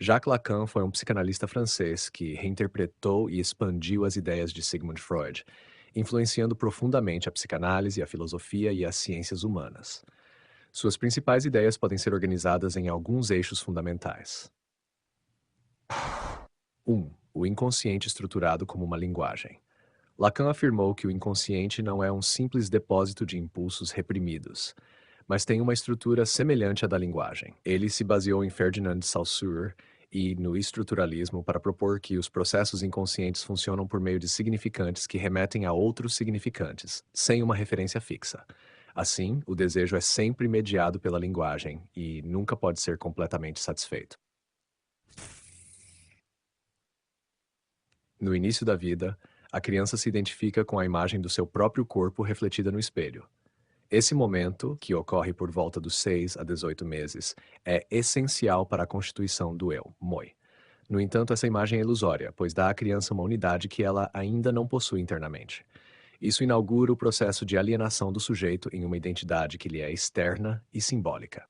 Jacques Lacan foi um psicanalista francês que reinterpretou e expandiu as ideias de Sigmund Freud, influenciando profundamente a psicanálise, a filosofia e as ciências humanas. Suas principais ideias podem ser organizadas em alguns eixos fundamentais. 1. O inconsciente estruturado como uma linguagem. Lacan afirmou que o inconsciente não é um simples depósito de impulsos reprimidos, mas tem uma estrutura semelhante à da linguagem. Ele se baseou em Ferdinand de Saussure e no estruturalismo para propor que os processos inconscientes funcionam por meio de significantes que remetem a outros significantes, sem uma referência fixa. Assim, o desejo é sempre mediado pela linguagem e nunca pode ser completamente satisfeito. No início da vida, a criança se identifica com a imagem do seu próprio corpo refletida no espelho. Esse momento, que ocorre por volta dos 6 a 18 meses, é essencial para a constituição do eu, moi. No entanto, essa imagem é ilusória, pois dá à criança uma unidade que ela ainda não possui internamente. Isso inaugura o processo de alienação do sujeito em uma identidade que lhe é externa e simbólica.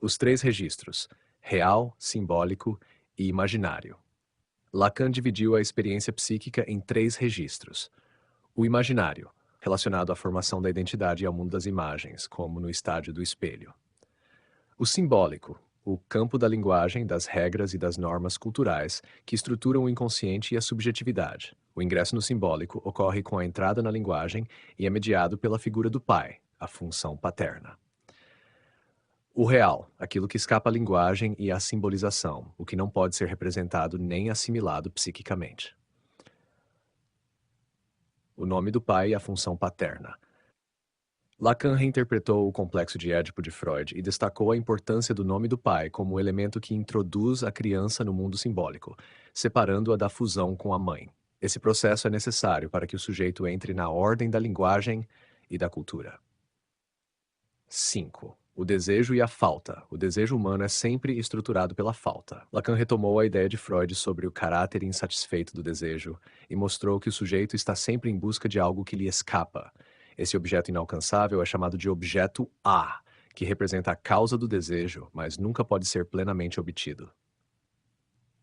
Os três registros: real, simbólico e imaginário. Lacan dividiu a experiência psíquica em três registros. O imaginário, relacionado à formação da identidade e ao mundo das imagens, como no estádio do espelho. O simbólico, o campo da linguagem, das regras e das normas culturais que estruturam o inconsciente e a subjetividade. O ingresso no simbólico ocorre com a entrada na linguagem e é mediado pela figura do pai, a função paterna. O real, aquilo que escapa à linguagem e à simbolização, o que não pode ser representado nem assimilado psiquicamente. O nome do pai e a função paterna. Lacan reinterpretou o complexo de Édipo de Freud e destacou a importância do nome do pai como o elemento que introduz a criança no mundo simbólico, separando-a da fusão com a mãe. Esse processo é necessário para que o sujeito entre na ordem da linguagem e da cultura. 5. O desejo e a falta. O desejo humano é sempre estruturado pela falta. Lacan retomou a ideia de Freud sobre o caráter insatisfeito do desejo e mostrou que o sujeito está sempre em busca de algo que lhe escapa. Esse objeto inalcançável é chamado de objeto A, que representa a causa do desejo, mas nunca pode ser plenamente obtido.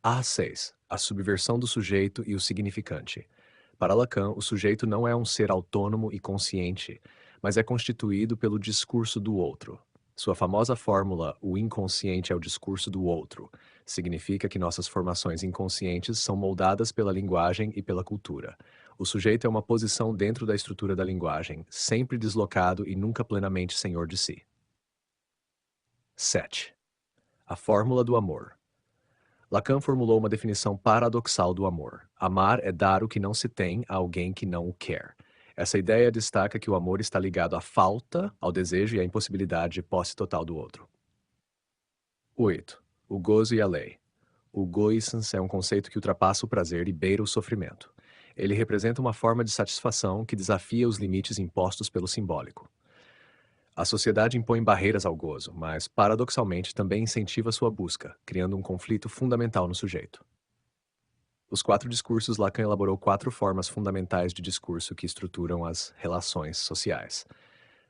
A6. A subversão do sujeito e o significante. Para Lacan, o sujeito não é um ser autônomo e consciente, mas é constituído pelo discurso do outro. Sua famosa fórmula, o inconsciente é o discurso do outro, significa que nossas formações inconscientes são moldadas pela linguagem e pela cultura. O sujeito é uma posição dentro da estrutura da linguagem, sempre deslocado e nunca plenamente senhor de si. 7. A fórmula do amor. Lacan formulou uma definição paradoxal do amor. Amar é dar o que não se tem a alguém que não o quer. Essa ideia destaca que o amor está ligado à falta, ao desejo e à impossibilidade de posse total do outro. 8. O gozo e a lei. O goissance é um conceito que ultrapassa o prazer e beira o sofrimento. Ele representa uma forma de satisfação que desafia os limites impostos pelo simbólico. A sociedade impõe barreiras ao gozo, mas, paradoxalmente, também incentiva sua busca, criando um conflito fundamental no sujeito. Os quatro discursos, Lacan elaborou quatro formas fundamentais de discurso que estruturam as relações sociais.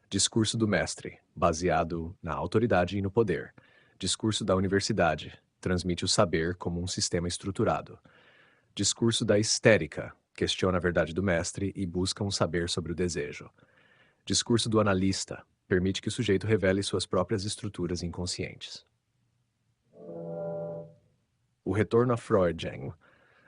Discurso do mestre, baseado na autoridade e no poder. Discurso da universidade, transmite o saber como um sistema estruturado. Discurso da histérica, questiona a verdade do mestre e busca um saber sobre o desejo. Discurso do analista, permite que o sujeito revele suas próprias estruturas inconscientes. O retorno a Freudiano.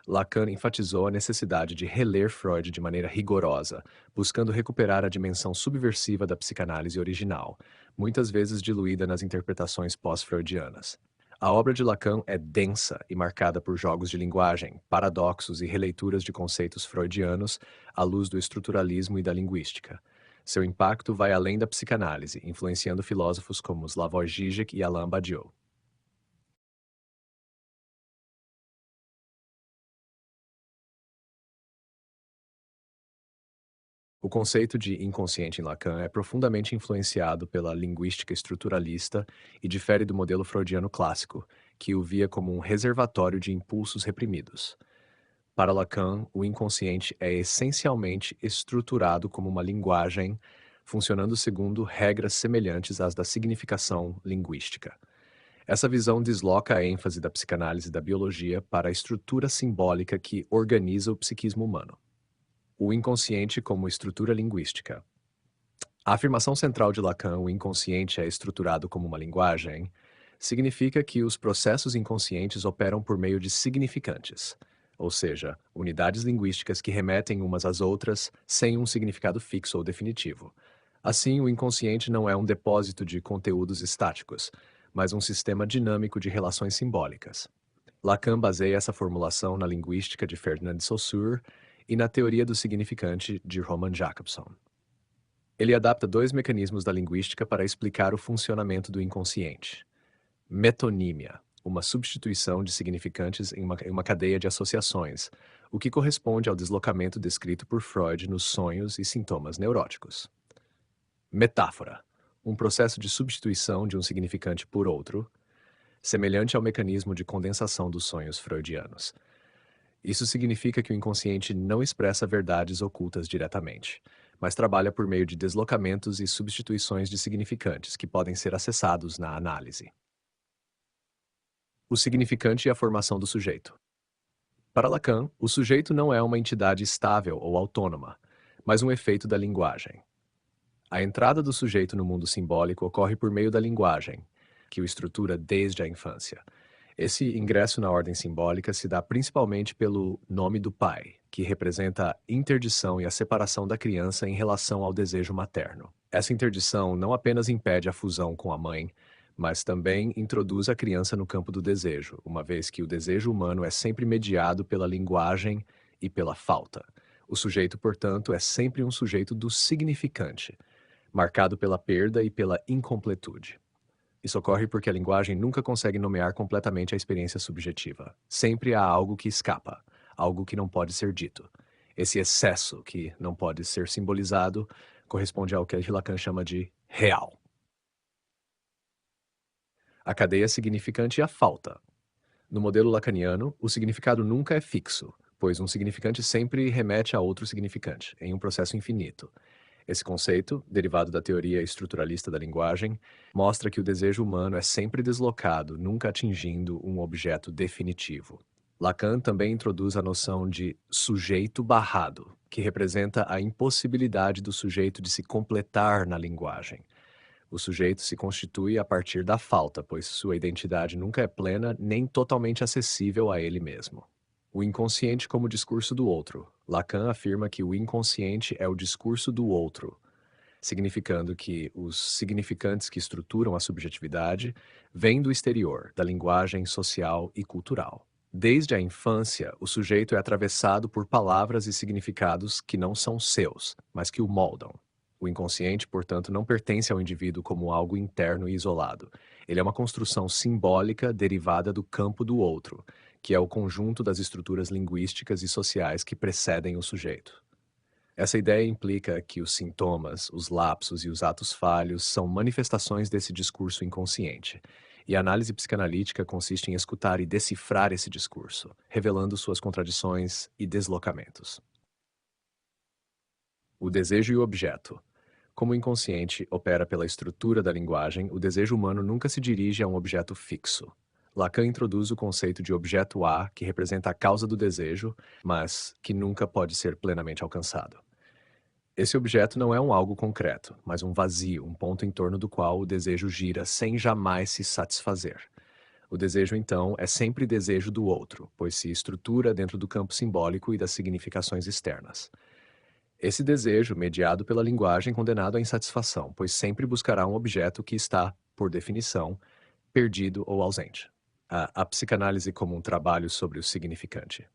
Lacan enfatizou a necessidade de reler Freud de maneira rigorosa, buscando recuperar a dimensão subversiva da psicanálise original, muitas vezes diluída nas interpretações pós-freudianas. A obra de Lacan é densa e marcada por jogos de linguagem, paradoxos e releituras de conceitos freudianos à luz do estruturalismo e da linguística. Seu impacto vai além da psicanálise, influenciando filósofos como Slavoj Žižek e Alain Badiou. O conceito de inconsciente em Lacan é profundamente influenciado pela linguística estruturalista e difere do modelo freudiano clássico, que o via como um reservatório de impulsos reprimidos. Para Lacan, o inconsciente é essencialmente estruturado como uma linguagem, funcionando segundo regras semelhantes às da significação linguística. Essa visão desloca a ênfase da psicanálise da biologia para a estrutura simbólica que organiza o psiquismo humano. O inconsciente como estrutura linguística. A afirmação central de Lacan, o inconsciente é estruturado como uma linguagem, significa que os processos inconscientes operam por meio de significantes, ou seja, unidades linguísticas que remetem umas às outras sem um significado fixo ou definitivo. Assim, o inconsciente não é um depósito de conteúdos estáticos, mas um sistema dinâmico de relações simbólicas. Lacan baseia essa formulação na linguística de Ferdinand de Saussure e na teoria do significante de Roman Jakobson. Ele adapta dois mecanismos da linguística para explicar o funcionamento do inconsciente. Metonímia, uma substituição de significantes em uma cadeia de associações, o que corresponde ao deslocamento descrito por Freud nos sonhos e sintomas neuróticos. Metáfora, um processo de substituição de um significante por outro, semelhante ao mecanismo de condensação dos sonhos freudianos. Isso significa que o inconsciente não expressa verdades ocultas diretamente, mas trabalha por meio de deslocamentos e substituições de significantes que podem ser acessados na análise. O significante e a formação do sujeito. Para Lacan, o sujeito não é uma entidade estável ou autônoma, mas um efeito da linguagem. A entrada do sujeito no mundo simbólico ocorre por meio da linguagem, que o estrutura desde a infância. Esse ingresso na ordem simbólica se dá principalmente pelo nome do pai, que representa a interdição e a separação da criança em relação ao desejo materno. Essa interdição não apenas impede a fusão com a mãe, mas também introduz a criança no campo do desejo, uma vez que o desejo humano é sempre mediado pela linguagem e pela falta. O sujeito, portanto, é sempre um sujeito do significante, marcado pela perda e pela incompletude. Isso ocorre porque a linguagem nunca consegue nomear completamente a experiência subjetiva. Sempre há algo que escapa, algo que não pode ser dito. Esse excesso que não pode ser simbolizado corresponde ao que Lacan chama de real. A cadeia significante e a falta. No modelo lacaniano, o significado nunca é fixo, pois um significante sempre remete a outro significante, em um processo infinito. Esse conceito, derivado da teoria estruturalista da linguagem, mostra que o desejo humano é sempre deslocado, nunca atingindo um objeto definitivo. Lacan também introduz a noção de sujeito barrado, que representa a impossibilidade do sujeito de se completar na linguagem. O sujeito se constitui a partir da falta, pois sua identidade nunca é plena nem totalmente acessível a ele mesmo. O inconsciente como discurso do outro. Lacan afirma que o inconsciente é o discurso do outro, significando que os significantes que estruturam a subjetividade vêm do exterior, da linguagem social e cultural. Desde a infância, o sujeito é atravessado por palavras e significados que não são seus, mas que o moldam. O inconsciente, portanto, não pertence ao indivíduo como algo interno e isolado. Ele é uma construção simbólica derivada do campo do outro, que é o conjunto das estruturas linguísticas e sociais que precedem o sujeito. Essa ideia implica que os sintomas, os lapsos e os atos falhos são manifestações desse discurso inconsciente, e a análise psicanalítica consiste em escutar e decifrar esse discurso, revelando suas contradições e deslocamentos. O desejo e o objeto. Como o inconsciente opera pela estrutura da linguagem, o desejo humano nunca se dirige a um objeto fixo. Lacan introduz o conceito de objeto A, que representa a causa do desejo, mas que nunca pode ser plenamente alcançado. Esse objeto não é um algo concreto, mas um vazio, um ponto em torno do qual o desejo gira sem jamais se satisfazer. O desejo, então, é sempre desejo do outro, pois se estrutura dentro do campo simbólico e das significações externas. Esse desejo, mediado pela linguagem, condenado à insatisfação, pois sempre buscará um objeto que está, por definição, perdido ou ausente. A psicanálise como um trabalho sobre o significante.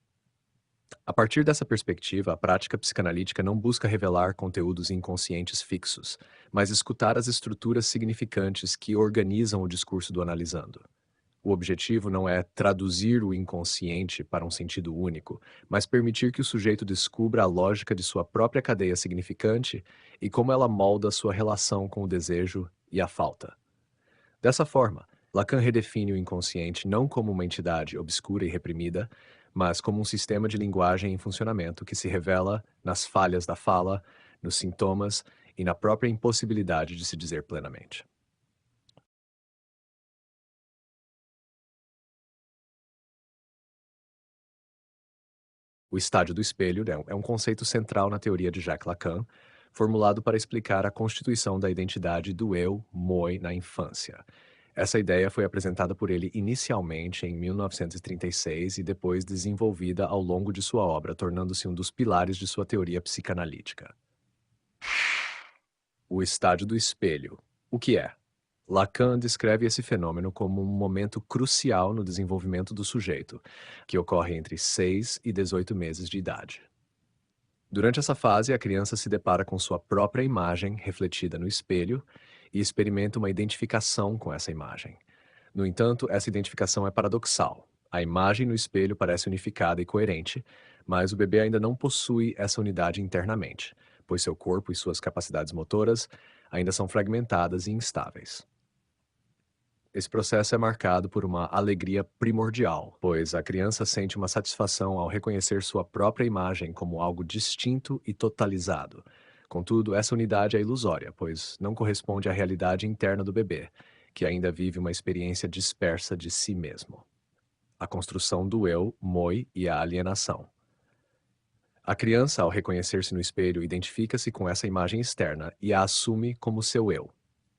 A partir dessa perspectiva, a prática psicanalítica não busca revelar conteúdos inconscientes fixos, mas escutar as estruturas significantes que organizam o discurso do analisando. O objetivo não é traduzir o inconsciente para um sentido único, mas permitir que o sujeito descubra a lógica de sua própria cadeia significante e como ela molda sua relação com o desejo e a falta. Dessa forma, Lacan redefine o inconsciente não como uma entidade obscura e reprimida, mas como um sistema de linguagem em funcionamento que se revela nas falhas da fala, nos sintomas e na própria impossibilidade de se dizer plenamente. O estádio do espelho, né, é um conceito central na teoria de Jacques Lacan, formulado para explicar a constituição da identidade do eu, moi, na infância. Essa ideia foi apresentada por ele inicialmente em 1936 e depois desenvolvida ao longo de sua obra, tornando-se um dos pilares de sua teoria psicanalítica. O estádio do espelho. O que é? Lacan descreve esse fenômeno como um momento crucial no desenvolvimento do sujeito, que ocorre entre 6 e 18 meses de idade. Durante essa fase, a criança se depara com sua própria imagem refletida no espelho e experimenta uma identificação com essa imagem. No entanto, essa identificação é paradoxal. A imagem no espelho parece unificada e coerente, mas o bebê ainda não possui essa unidade internamente, pois seu corpo e suas capacidades motoras ainda são fragmentadas e instáveis. Esse processo é marcado por uma alegria primordial, pois a criança sente uma satisfação ao reconhecer sua própria imagem como algo distinto e totalizado. Contudo, essa unidade é ilusória, pois não corresponde à realidade interna do bebê, que ainda vive uma experiência dispersa de si mesmo. A construção do eu, moi e a alienação. A criança, ao reconhecer-se no espelho, identifica-se com essa imagem externa e a assume como seu eu.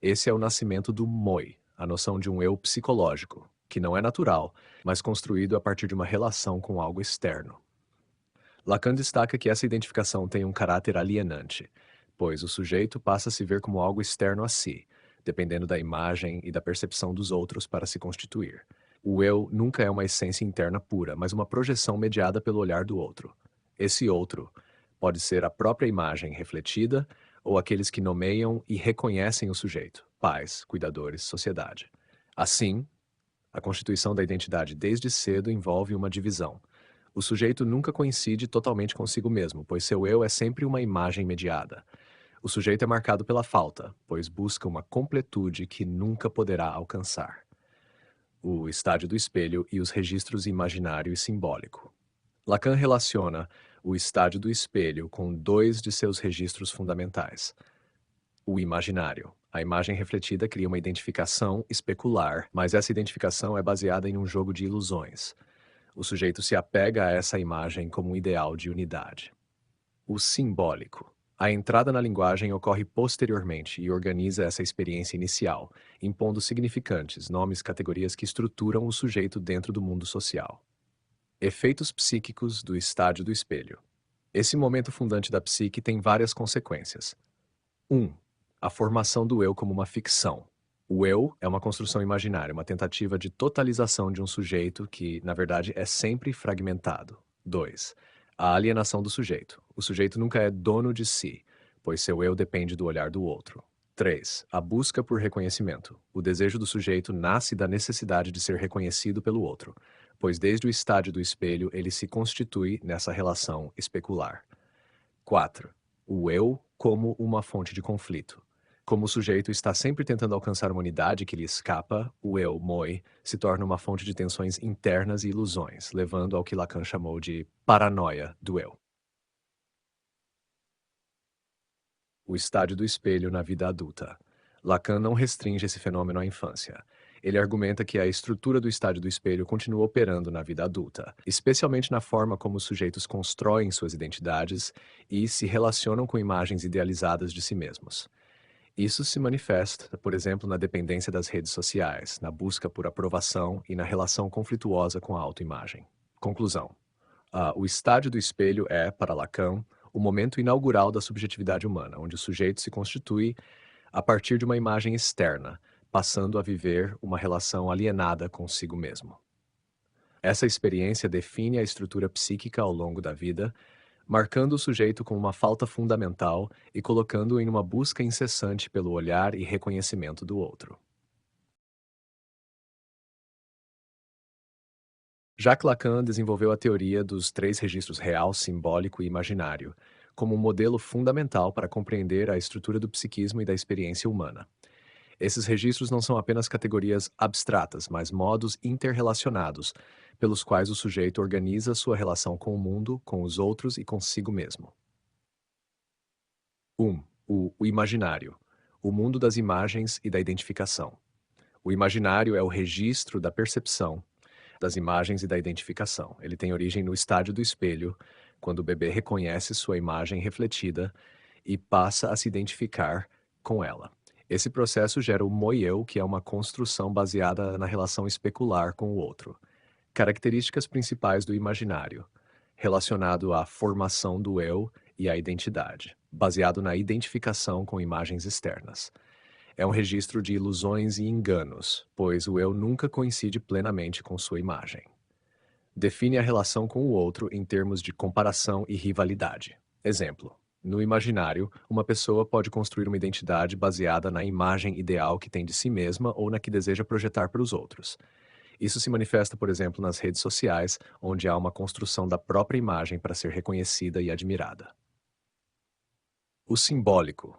Esse é o nascimento do moi, a noção de um eu psicológico, que não é natural, mas construído a partir de uma relação com algo externo. Lacan destaca que essa identificação tem um caráter alienante, pois o sujeito passa a se ver como algo externo a si, dependendo da imagem e da percepção dos outros para se constituir. O eu nunca é uma essência interna pura, mas uma projeção mediada pelo olhar do outro. Esse outro pode ser a própria imagem refletida ou aqueles que nomeiam e reconhecem o sujeito, pais, cuidadores, sociedade. Assim, a constituição da identidade desde cedo envolve uma divisão. O sujeito nunca coincide totalmente consigo mesmo, pois seu eu é sempre uma imagem mediada. O sujeito é marcado pela falta, pois busca uma completude que nunca poderá alcançar. O estádio do espelho e os registros imaginário e simbólico. Lacan relaciona o estádio do espelho com dois de seus registros fundamentais. O imaginário. A imagem refletida cria uma identificação especular, mas essa identificação é baseada em um jogo de ilusões. O sujeito se apega a essa imagem como um ideal de unidade. O simbólico. A entrada na linguagem ocorre posteriormente e organiza essa experiência inicial, impondo significantes, nomes, categorias que estruturam o sujeito dentro do mundo social. Efeitos psíquicos do estádio do espelho. Esse momento fundante da psique tem várias consequências. 1. A formação do eu como uma ficção. O eu é uma construção imaginária, uma tentativa de totalização de um sujeito que, na verdade, é sempre fragmentado. 2. A alienação do sujeito. O sujeito nunca é dono de si, pois seu eu depende do olhar do outro. 3. A busca por reconhecimento. O desejo do sujeito nasce da necessidade de ser reconhecido pelo outro, pois desde o estádio do espelho ele se constitui nessa relação especular. 4. O eu como uma fonte de conflito. Como o sujeito está sempre tentando alcançar uma unidade que lhe escapa, o eu, moi, se torna uma fonte de tensões internas e ilusões, levando ao que Lacan chamou de paranoia do eu. O estádio do espelho na vida adulta. Lacan não restringe esse fenômeno à infância. Ele argumenta que a estrutura do estádio do espelho continua operando na vida adulta, especialmente na forma como os sujeitos constroem suas identidades e se relacionam com imagens idealizadas de si mesmos. Isso se manifesta, por exemplo, na dependência das redes sociais, na busca por aprovação e na relação conflituosa com a autoimagem. Conclusão. O estádio do espelho é, para Lacan, o momento inaugural da subjetividade humana, onde o sujeito se constitui a partir de uma imagem externa, passando a viver uma relação alienada consigo mesmo. Essa experiência define a estrutura psíquica ao longo da vida, marcando o sujeito com uma falta fundamental e colocando-o em uma busca incessante pelo olhar e reconhecimento do outro. Jacques Lacan desenvolveu a teoria dos três registros real, simbólico e imaginário, como um modelo fundamental para compreender a estrutura do psiquismo e da experiência humana. Esses registros não são apenas categorias abstratas, mas modos interrelacionados, pelos quais o sujeito organiza sua relação com o mundo, com os outros e consigo mesmo. 1. O imaginário. O mundo das imagens e da identificação. O imaginário é o registro da percepção, das imagens e da identificação. Ele tem origem no estádio do espelho, quando o bebê reconhece sua imagem refletida e passa a se identificar com ela. Esse processo gera o moi-eu, que é uma construção baseada na relação especular com o outro. Características principais do imaginário, relacionado à formação do eu e à identidade, baseado na identificação com imagens externas. É um registro de ilusões e enganos, pois o eu nunca coincide plenamente com sua imagem. Define a relação com o outro em termos de comparação e rivalidade. Exemplo: no imaginário, uma pessoa pode construir uma identidade baseada na imagem ideal que tem de si mesma ou na que deseja projetar para os outros. Isso se manifesta, por exemplo, nas redes sociais, onde há uma construção da própria imagem para ser reconhecida e admirada. O simbólico.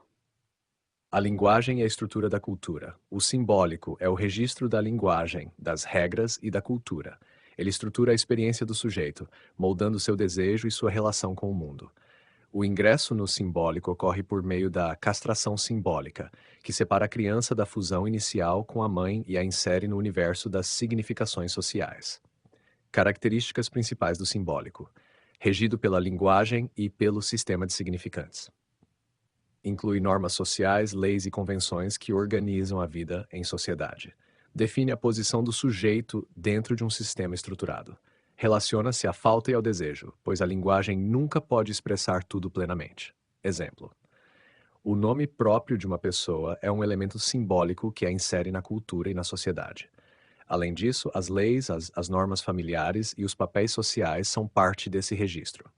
A linguagem é a estrutura da cultura. O simbólico é o registro da linguagem, das regras e da cultura. Ele estrutura a experiência do sujeito, moldando seu desejo e sua relação com o mundo. O ingresso no simbólico ocorre por meio da castração simbólica, que separa a criança da fusão inicial com a mãe e a insere no universo das significações sociais. Características principais do simbólico: regido pela linguagem e pelo sistema de significantes. Inclui normas sociais, leis e convenções que organizam a vida em sociedade. Define a posição do sujeito dentro de um sistema estruturado. Relaciona-se à falta e ao desejo, pois a linguagem nunca pode expressar tudo plenamente. Exemplo: o nome próprio de uma pessoa é um elemento simbólico que a insere na cultura e na sociedade. Além disso, as leis, as normas familiares e os papéis sociais são parte desse registro.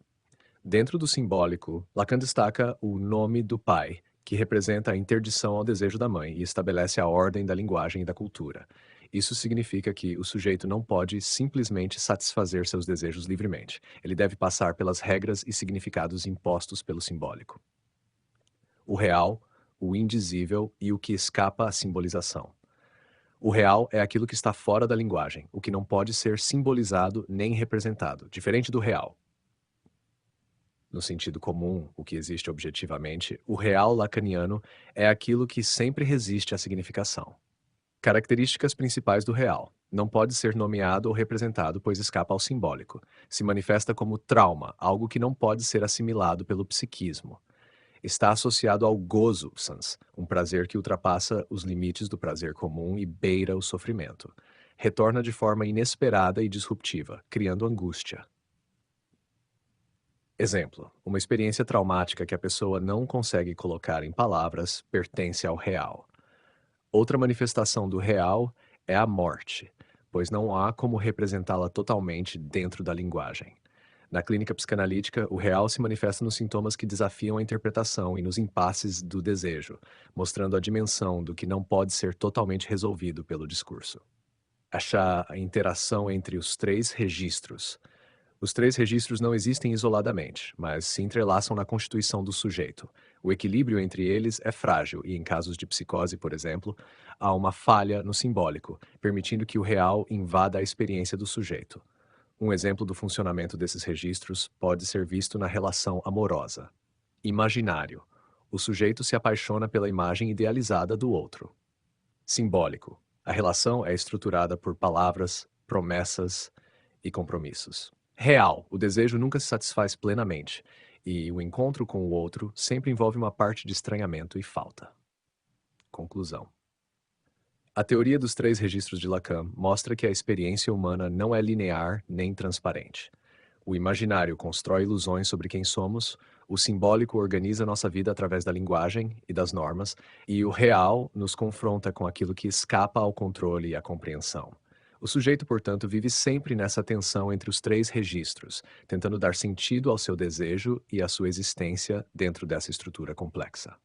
Dentro do simbólico, Lacan destaca o nome do pai, que representa a interdição ao desejo da mãe e estabelece a ordem da linguagem e da cultura. Isso significa que o sujeito não pode simplesmente satisfazer seus desejos livremente. Ele deve passar pelas regras e significados impostos pelo simbólico. O real, o indizível e o que escapa à simbolização. O real é aquilo que está fora da linguagem, o que não pode ser simbolizado nem representado, diferente do real. No sentido comum, o que existe objetivamente, o real lacaniano é aquilo que sempre resiste à significação. Características principais do real: não pode ser nomeado ou representado, pois escapa ao simbólico. Se manifesta como trauma, algo que não pode ser assimilado pelo psiquismo. Está associado ao gozo, sans, um prazer que ultrapassa os limites do prazer comum e beira o sofrimento. Retorna de forma inesperada e disruptiva, criando angústia. Exemplo: uma experiência traumática que a pessoa não consegue colocar em palavras pertence ao real. Outra manifestação do real é a morte, pois não há como representá-la totalmente dentro da linguagem. Na clínica psicanalítica, o real se manifesta nos sintomas que desafiam a interpretação e nos impasses do desejo, mostrando a dimensão do que não pode ser totalmente resolvido pelo discurso. Achar a interação entre os três registros. Os três registros não existem isoladamente, mas se entrelaçam na constituição do sujeito. O equilíbrio entre eles é frágil e, em casos de psicose, por exemplo, há uma falha no simbólico, permitindo que o real invada a experiência do sujeito. Um exemplo do funcionamento desses registros pode ser visto na relação amorosa. Imaginário: o sujeito se apaixona pela imagem idealizada do outro. Simbólico: a relação é estruturada por palavras, promessas e compromissos. Real: o desejo nunca se satisfaz plenamente, e o encontro com o outro sempre envolve uma parte de estranhamento e falta. Conclusão: a teoria dos três registros de Lacan mostra que a experiência humana não é linear nem transparente. O imaginário constrói ilusões sobre quem somos, o simbólico organiza nossa vida através da linguagem e das normas, e o real nos confronta com aquilo que escapa ao controle e à compreensão. O sujeito, portanto, vive sempre nessa tensão entre os três registros, tentando dar sentido ao seu desejo e à sua existência dentro dessa estrutura complexa.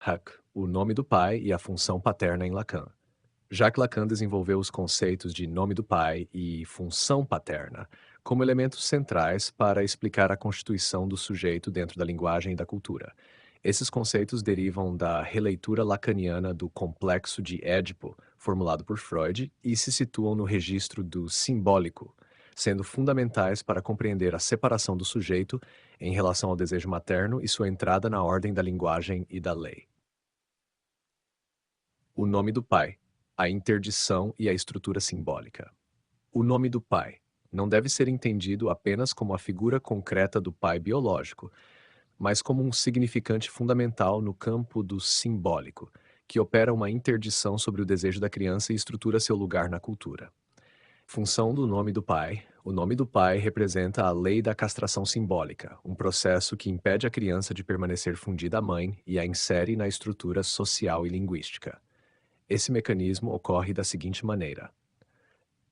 Huck, o nome do pai e a função paterna em Lacan. Jacques Lacan desenvolveu os conceitos de nome do pai e função paterna como elementos centrais para explicar a constituição do sujeito dentro da linguagem e da cultura. Esses conceitos derivam da releitura lacaniana do complexo de Édipo, formulado por Freud, e se situam no registro do simbólico, sendo fundamentais para compreender a separação do sujeito em relação ao desejo materno e sua entrada na ordem da linguagem e da lei. O nome do pai, a interdição e a estrutura simbólica. O nome do pai não deve ser entendido apenas como a figura concreta do pai biológico, mas como um significante fundamental no campo do simbólico, que opera uma interdição sobre o desejo da criança e estrutura seu lugar na cultura. Função do nome do pai. O nome do pai representa a lei da castração simbólica, um processo que impede a criança de permanecer fundida à mãe e a insere na estrutura social e linguística. Esse mecanismo ocorre da seguinte maneira: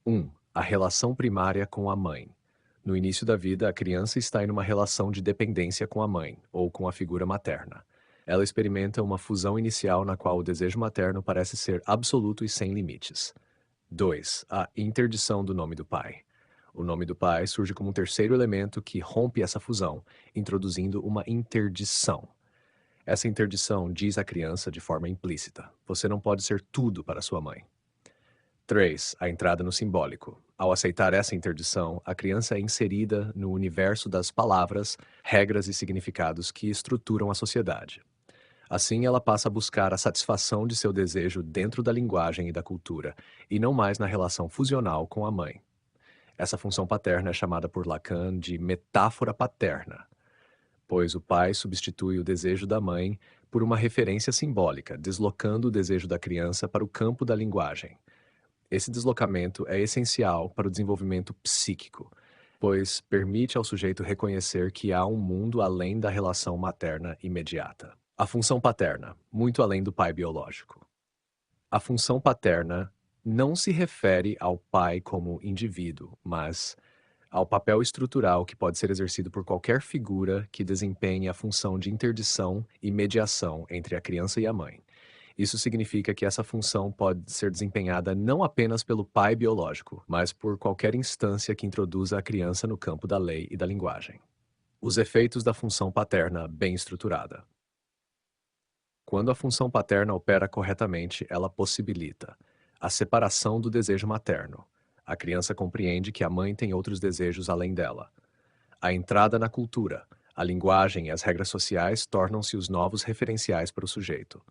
1. A relação primária com a mãe. No início da vida, a criança está em uma relação de dependência com a mãe, ou com a figura materna. Ela experimenta uma fusão inicial na qual o desejo materno parece ser absoluto e sem limites. 2. A interdição do nome do pai. O nome do pai surge como um terceiro elemento que rompe essa fusão, introduzindo uma interdição. Essa interdição diz à criança de forma implícita: você não pode ser tudo para sua mãe. 3. A entrada no simbólico. Ao aceitar essa interdição, a criança é inserida no universo das palavras, regras e significados que estruturam a sociedade. Assim, ela passa a buscar a satisfação de seu desejo dentro da linguagem e da cultura, e não mais na relação fusional com a mãe. Essa função paterna é chamada por Lacan de metáfora paterna, pois o pai substitui o desejo da mãe por uma referência simbólica, deslocando o desejo da criança para o campo da linguagem. Esse deslocamento é essencial para o desenvolvimento psíquico, pois permite ao sujeito reconhecer que há um mundo além da relação materna imediata. A função paterna, muito além do pai biológico. A função paterna não se refere ao pai como indivíduo, mas ao papel estrutural que pode ser exercido por qualquer figura que desempenhe a função de interdição e mediação entre a criança e a mãe. Isso significa que essa função pode ser desempenhada não apenas pelo pai biológico, mas por qualquer instância que introduza a criança no campo da lei e da linguagem. Os efeitos da função paterna bem estruturada. Quando a função paterna opera corretamente, ela possibilita a separação do desejo materno. A criança compreende que a mãe tem outros desejos além dela. A entrada na cultura. A linguagem e as regras sociais tornam-se os novos referenciais para o sujeito.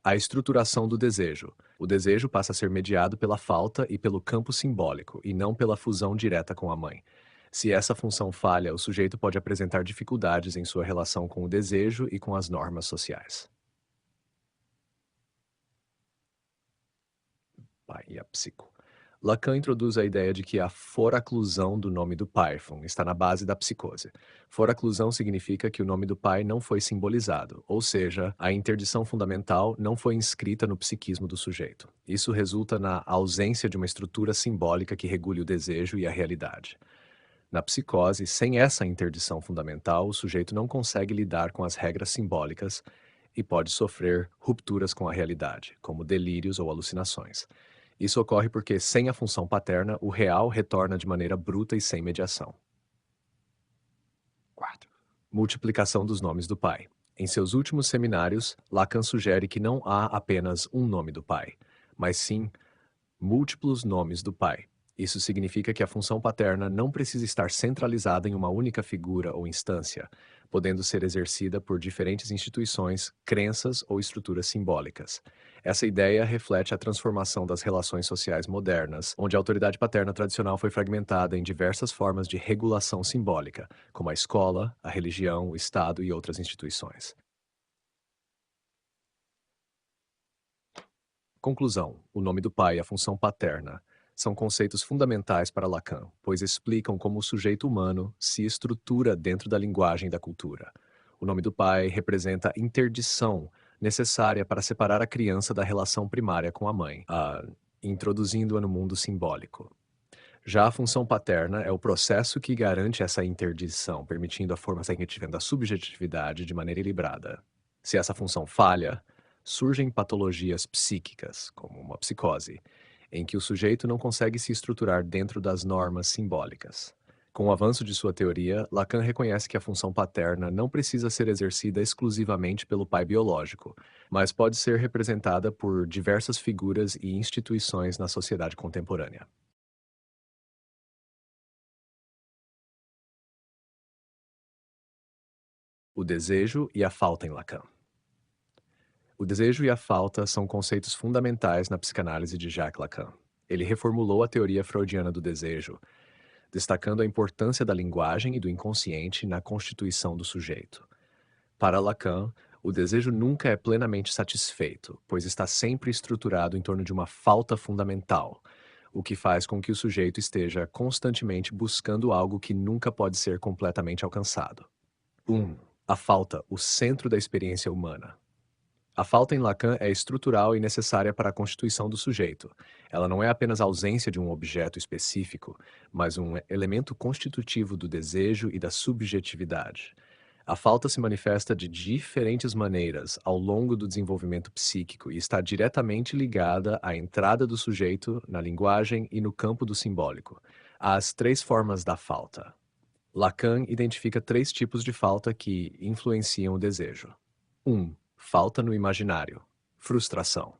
A estruturação do desejo. O desejo passa a ser mediado pela falta e pelo campo simbólico, e não pela fusão direta com a mãe. Se essa função falha, o sujeito pode apresentar dificuldades em sua relação com o desejo e com as normas sociais. Pai e a psico. Lacan introduz a ideia de que a foraclusão do nome do Python está na base da psicose. Foraclusão significa que o nome do pai não foi simbolizado, ou seja, a interdição fundamental não foi inscrita no psiquismo do sujeito. Isso resulta na ausência de uma estrutura simbólica que regule o desejo e a realidade. Na psicose, sem essa interdição fundamental, o sujeito não consegue lidar com as regras simbólicas e pode sofrer rupturas com a realidade, como delírios ou alucinações. Isso ocorre porque, sem a função paterna, o real retorna de maneira bruta e sem mediação. 4. Multiplicação dos nomes do pai. Em seus últimos seminários, Lacan sugere que não há apenas um nome do pai, mas sim múltiplos nomes do pai. Isso significa que a função paterna não precisa estar centralizada em uma única figura ou instância, podendo ser exercida por diferentes instituições, crenças ou estruturas simbólicas. Essa ideia reflete a transformação das relações sociais modernas, onde a autoridade paterna tradicional foi fragmentada em diversas formas de regulação simbólica, como a escola, a religião, o Estado e outras instituições. Conclusão: o nome do pai e a função paterna são conceitos fundamentais para Lacan, pois explicam como o sujeito humano se estrutura dentro da linguagem e da cultura. O nome do pai representa a interdição necessária para separar a criança da relação primária com a mãe, introduzindo-a no mundo simbólico. Já a função paterna é o processo que garante essa interdição, permitindo a formação da subjetividade de maneira equilibrada. Se essa função falha, surgem patologias psíquicas, como uma psicose, em que o sujeito não consegue se estruturar dentro das normas simbólicas. Com o avanço de sua teoria, Lacan reconhece que a função paterna não precisa ser exercida exclusivamente pelo pai biológico, mas pode ser representada por diversas figuras e instituições na sociedade contemporânea. O desejo e a falta em Lacan. O desejo e a falta são conceitos fundamentais na psicanálise de Jacques Lacan. Ele reformulou a teoria freudiana do desejo, destacando a importância da linguagem e do inconsciente na constituição do sujeito. Para Lacan, o desejo nunca é plenamente satisfeito, pois está sempre estruturado em torno de uma falta fundamental, o que faz com que o sujeito esteja constantemente buscando algo que nunca pode ser completamente alcançado. 1. A falta, o centro da experiência humana. A falta em Lacan é estrutural e necessária para a constituição do sujeito. Ela não é apenas a ausência de um objeto específico, mas um elemento constitutivo do desejo e da subjetividade. A falta se manifesta de diferentes maneiras ao longo do desenvolvimento psíquico e está diretamente ligada à entrada do sujeito na linguagem e no campo do simbólico. Há as três formas da falta. Lacan identifica três tipos de falta que influenciam o desejo. 1. Falta no imaginário. Frustração.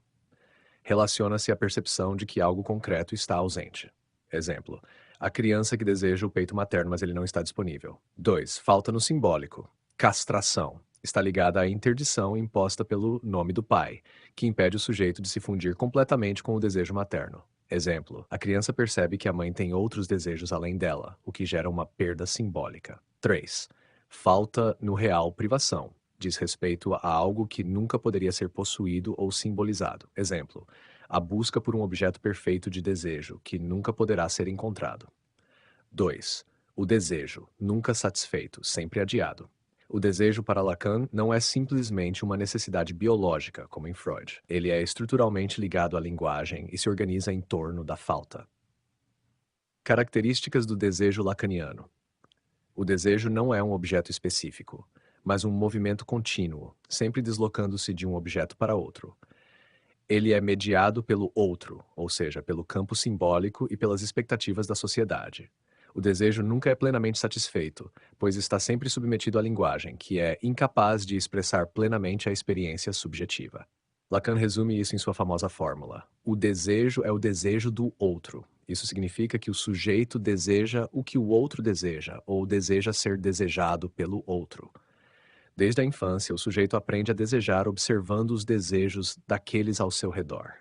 Relaciona-se à percepção de que algo concreto está ausente. Exemplo: a criança que deseja o peito materno, mas ele não está disponível. 2. Falta no simbólico. Castração. Está ligada à interdição imposta pelo nome do pai, que impede o sujeito de se fundir completamente com o desejo materno. Exemplo: a criança percebe que a mãe tem outros desejos além dela, o que gera uma perda simbólica. 3. Falta no real privação. Diz respeito a algo que nunca poderia ser possuído ou simbolizado. Exemplo: a busca por um objeto perfeito de desejo, que nunca poderá ser encontrado. 2. O desejo, nunca satisfeito, sempre adiado. O desejo para Lacan não é simplesmente uma necessidade biológica, como em Freud. Ele é estruturalmente ligado à linguagem e se organiza em torno da falta. Características do desejo lacaniano. O desejo não é um objeto específico, mas um movimento contínuo, sempre deslocando-se de um objeto para outro. Ele é mediado pelo outro, ou seja, pelo campo simbólico e pelas expectativas da sociedade. O desejo nunca é plenamente satisfeito, pois está sempre submetido à linguagem, que é incapaz de expressar plenamente a experiência subjetiva. Lacan resume isso em sua famosa fórmula: o desejo é o desejo do outro. Isso significa que o sujeito deseja o que o outro deseja, ou deseja ser desejado pelo outro. Desde a infância, o sujeito aprende a desejar observando os desejos daqueles ao seu redor.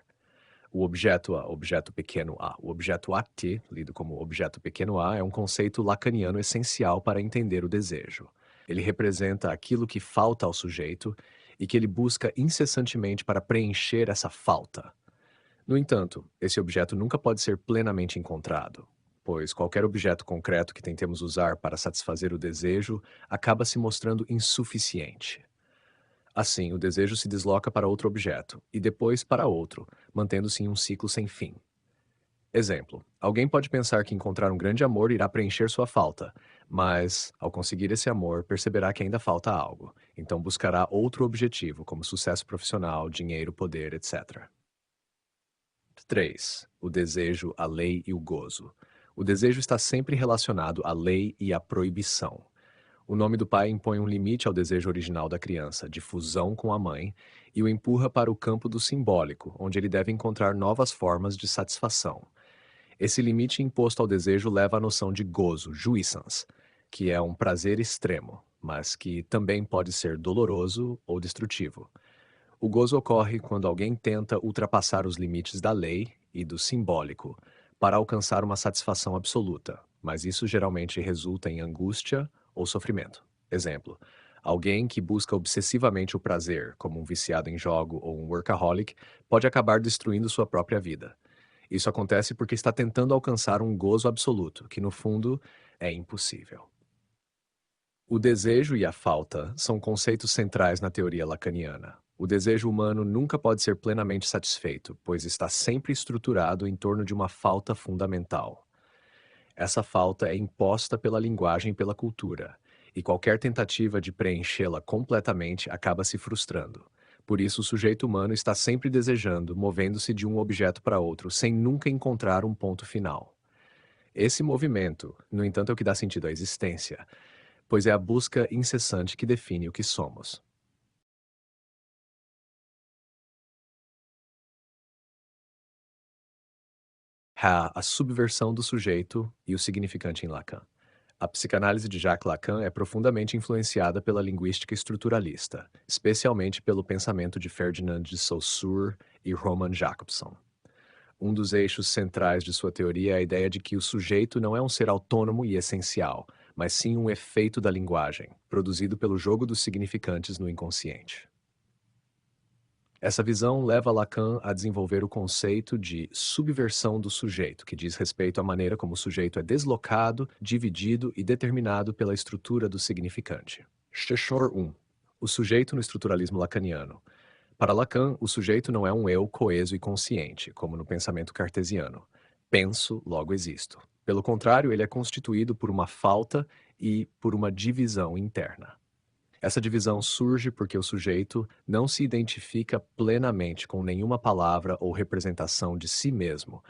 O objeto A, objeto pequeno a. O objeto AT, lido como objeto pequeno a, é um conceito lacaniano essencial para entender o desejo. Ele representa aquilo que falta ao sujeito e que ele busca incessantemente para preencher essa falta. No entanto, esse objeto nunca pode ser plenamente encontrado, pois qualquer objeto concreto que tentemos usar para satisfazer o desejo acaba se mostrando insuficiente. Assim, o desejo se desloca para outro objeto, e depois para outro, mantendo-se em um ciclo sem fim. Exemplo: alguém pode pensar que encontrar um grande amor irá preencher sua falta, mas, ao conseguir esse amor, perceberá que ainda falta algo, então buscará outro objetivo, como sucesso profissional, dinheiro, poder, etc. 3. O desejo, a lei e o gozo. O desejo está sempre relacionado à lei e à proibição. O nome do pai impõe um limite ao desejo original da criança, de fusão com a mãe, e o empurra para o campo do simbólico, onde ele deve encontrar novas formas de satisfação. Esse limite imposto ao desejo leva à noção de gozo, jouissance, que é um prazer extremo, mas que também pode ser doloroso ou destrutivo. O gozo ocorre quando alguém tenta ultrapassar os limites da lei e do simbólico para alcançar uma satisfação absoluta, mas isso geralmente resulta em angústia ou sofrimento. Exemplo: alguém que busca obsessivamente o prazer, como um viciado em jogo ou um workaholic, pode acabar destruindo sua própria vida. Isso acontece porque está tentando alcançar um gozo absoluto, que no fundo é impossível. O desejo e a falta são conceitos centrais na teoria lacaniana. O desejo humano nunca pode ser plenamente satisfeito, pois está sempre estruturado em torno de uma falta fundamental. Essa falta é imposta pela linguagem e pela cultura, e qualquer tentativa de preenchê-la completamente acaba se frustrando. Por isso, o sujeito humano está sempre desejando, movendo-se de um objeto para outro, sem nunca encontrar um ponto final. Esse movimento, no entanto, é o que dá sentido à existência, pois é a busca incessante que define o que somos. A subversão do sujeito e o significante em Lacan. A psicanálise de Jacques Lacan é profundamente influenciada pela linguística estruturalista, especialmente pelo pensamento de Ferdinand de Saussure e Roman Jakobson. Um dos eixos centrais de sua teoria é a ideia de que o sujeito não é um ser autônomo e essencial, mas sim um efeito da linguagem, produzido pelo jogo dos significantes no inconsciente. Essa visão leva Lacan a desenvolver o conceito de subversão do sujeito, que diz respeito à maneira como o sujeito é deslocado, dividido e determinado pela estrutura do significante. Sheshor 1. O sujeito no estruturalismo lacaniano. Para Lacan, o sujeito não é um eu coeso e consciente, como no pensamento cartesiano. Penso, logo existo. Pelo contrário, ele é constituído por uma falta e por uma divisão interna. Essa divisão surge porque o sujeito não se identifica plenamente com nenhuma palavra ou representação de si mesmo,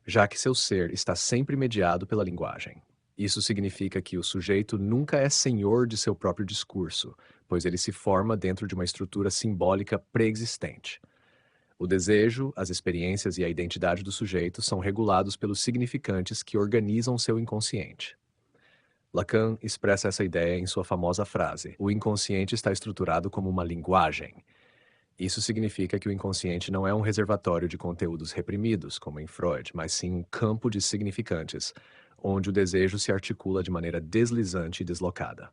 já que seu ser está sempre mediado pela linguagem. Isso significa que o sujeito nunca é senhor de seu próprio discurso, pois ele se forma dentro de uma estrutura simbólica pré-existente. O desejo, as experiências e a identidade do sujeito são regulados pelos significantes que organizam seu inconsciente. Lacan expressa essa ideia em sua famosa frase: o inconsciente está estruturado como uma linguagem. Isso significa que o inconsciente não é um reservatório de conteúdos reprimidos, como em Freud, mas sim um campo de significantes, onde o desejo se articula de maneira deslizante e deslocada.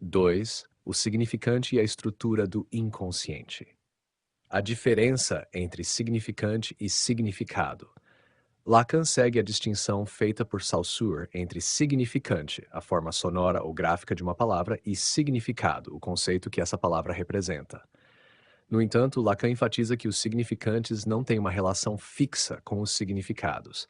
2. O significante e a estrutura do inconsciente. A diferença entre significante e significado. Lacan segue a distinção feita por Saussure entre significante, a forma sonora ou gráfica de uma palavra, e significado, o conceito que essa palavra representa. No entanto, Lacan enfatiza que os significantes não têm uma relação fixa com os significados.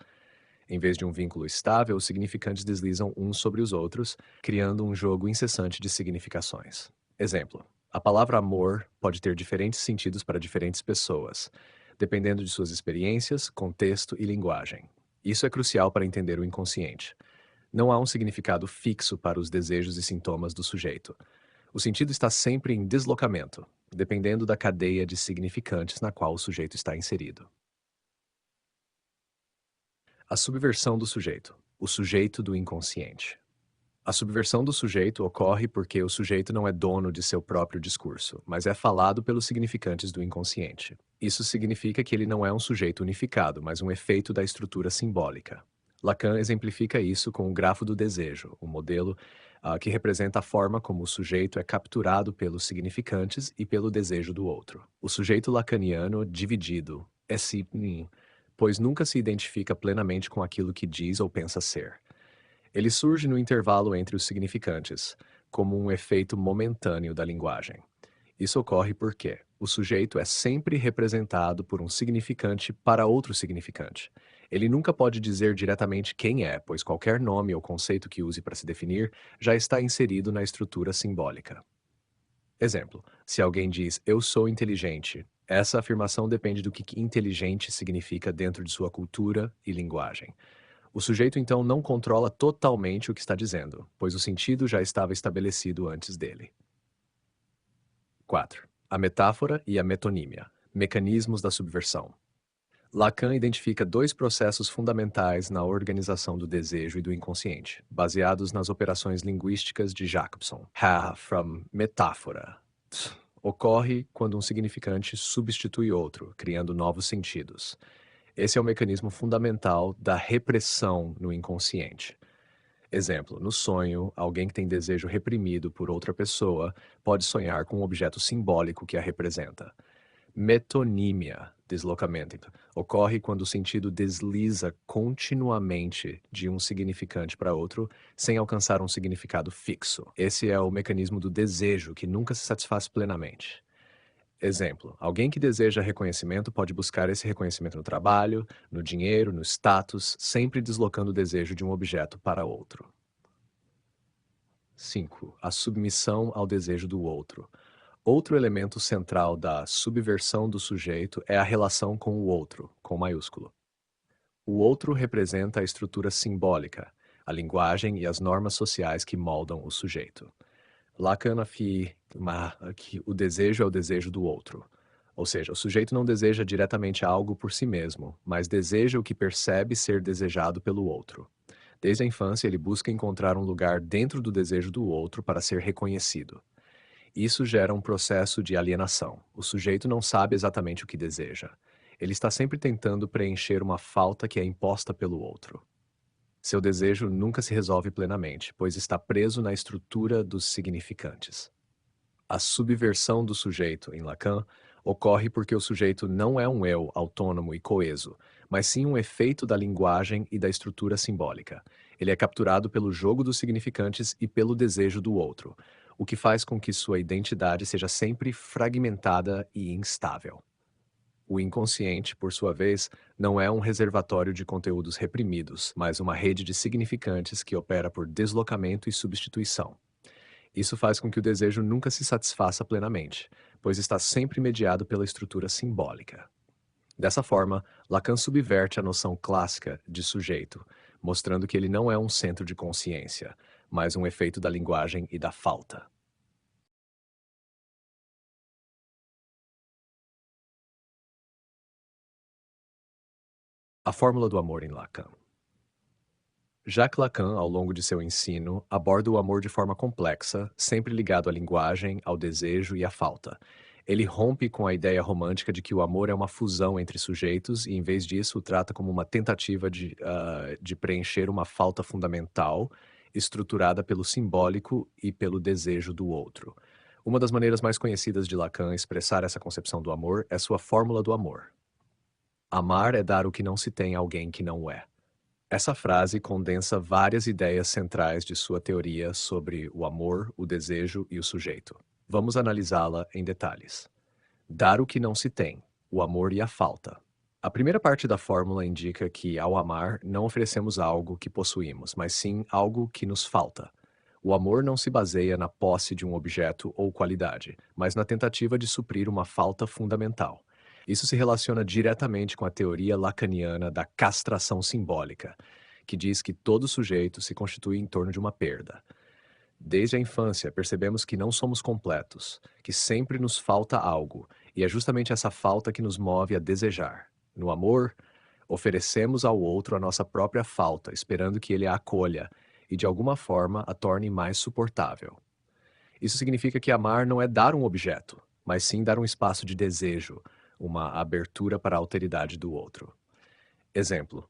Em vez de um vínculo estável, os significantes deslizam uns sobre os outros, criando um jogo incessante de significações. Exemplo: a palavra amor pode ter diferentes sentidos para diferentes pessoas, dependendo de suas experiências, contexto e linguagem. Isso é crucial para entender o inconsciente. Não há um significado fixo para os desejos e sintomas do sujeito. O sentido está sempre em deslocamento, dependendo da cadeia de significantes na qual o sujeito está inserido. A subversão do sujeito. O sujeito do inconsciente. A subversão do sujeito ocorre porque o sujeito não é dono de seu próprio discurso, mas é falado pelos significantes do inconsciente. Isso significa que ele não é um sujeito unificado, mas um efeito da estrutura simbólica. Lacan exemplifica isso com o grafo do desejo, o modelo que representa a forma como o sujeito é capturado pelos significantes e pelo desejo do outro. O sujeito lacaniano dividido é sim, pois nunca se identifica plenamente com aquilo que diz ou pensa ser. Ele surge no intervalo entre os significantes, como um efeito momentâneo da linguagem. Isso ocorre porque o sujeito é sempre representado por um significante para outro significante. Ele nunca pode dizer diretamente quem é, pois qualquer nome ou conceito que use para se definir já está inserido na estrutura simbólica. Exemplo: se alguém diz eu sou inteligente, essa afirmação depende do que inteligente significa dentro de sua cultura e linguagem. O sujeito então não controla totalmente o que está dizendo, pois o sentido já estava estabelecido antes dele. 4. A metáfora e a metonímia. Mecanismos da subversão. Lacan identifica dois processos fundamentais na organização do desejo e do inconsciente, baseados nas operações linguísticas de Jacobson. From metáfora. Ocorre quando um significante substitui outro, criando novos sentidos. Esse é o mecanismo fundamental da repressão no inconsciente. Exemplo: no sonho, alguém que tem desejo reprimido por outra pessoa pode sonhar com um objeto simbólico que a representa. Metonímia, deslocamento, ocorre quando o sentido desliza continuamente de um significante para outro, sem alcançar um significado fixo. Esse é o mecanismo do desejo, que nunca se satisfaz plenamente. Exemplo: alguém que deseja reconhecimento pode buscar esse reconhecimento no trabalho, no dinheiro, no status, sempre deslocando o desejo de um objeto para outro. 5. A submissão ao desejo do outro. Outro elemento central da subversão do sujeito é a relação com o outro, com maiúsculo. O outro representa a estrutura simbólica, a linguagem e as normas sociais que moldam o sujeito. Lacan afirma que o desejo é o desejo do outro. Ou seja, o sujeito não deseja diretamente algo por si mesmo, mas deseja o que percebe ser desejado pelo outro. Desde a infância, ele busca encontrar um lugar dentro do desejo do outro para ser reconhecido. Isso gera um processo de alienação. O sujeito não sabe exatamente o que deseja. Ele está sempre tentando preencher uma falta que é imposta pelo outro. Seu desejo nunca se resolve plenamente, pois está preso na estrutura dos significantes. A subversão do sujeito, em Lacan, ocorre porque o sujeito não é um eu autônomo e coeso, mas sim um efeito da linguagem e da estrutura simbólica. Ele é capturado pelo jogo dos significantes e pelo desejo do outro, o que faz com que sua identidade seja sempre fragmentada e instável. O inconsciente, por sua vez, não é um reservatório de conteúdos reprimidos, mas uma rede de significantes que opera por deslocamento e substituição. Isso faz com que o desejo nunca se satisfaça plenamente, pois está sempre mediado pela estrutura simbólica. Dessa forma, Lacan subverte a noção clássica de sujeito, mostrando que ele não é um centro de consciência, mas um efeito da linguagem e da falta. A fórmula do amor em Lacan. Jacques Lacan, ao longo de seu ensino, aborda o amor de forma complexa, sempre ligado à linguagem, ao desejo e à falta. Ele rompe com a ideia romântica de que o amor é uma fusão entre sujeitos e, em vez disso, o trata como uma tentativa de preencher uma falta fundamental, estruturada pelo simbólico e pelo desejo do outro. Uma das maneiras mais conhecidas de Lacan expressar essa concepção do amor é sua fórmula do amor. Amar é dar o que não se tem a alguém que não o é. Essa frase condensa várias ideias centrais de sua teoria sobre o amor, o desejo e o sujeito. Vamos analisá-la em detalhes. Dar o que não se tem, o amor e a falta. A primeira parte da fórmula indica que, ao amar, não oferecemos algo que possuímos, mas sim algo que nos falta. O amor não se baseia na posse de um objeto ou qualidade, mas na tentativa de suprir uma falta fundamental. Isso se relaciona diretamente com a teoria lacaniana da castração simbólica, que diz que todo sujeito se constitui em torno de uma perda. Desde a infância, percebemos que não somos completos, que sempre nos falta algo, e é justamente essa falta que nos move a desejar. No amor, oferecemos ao outro a nossa própria falta, esperando que ele a acolha e, de alguma forma, a torne mais suportável. Isso significa que amar não é dar um objeto, mas sim dar um espaço de desejo, uma abertura para a alteridade do outro. Exemplo: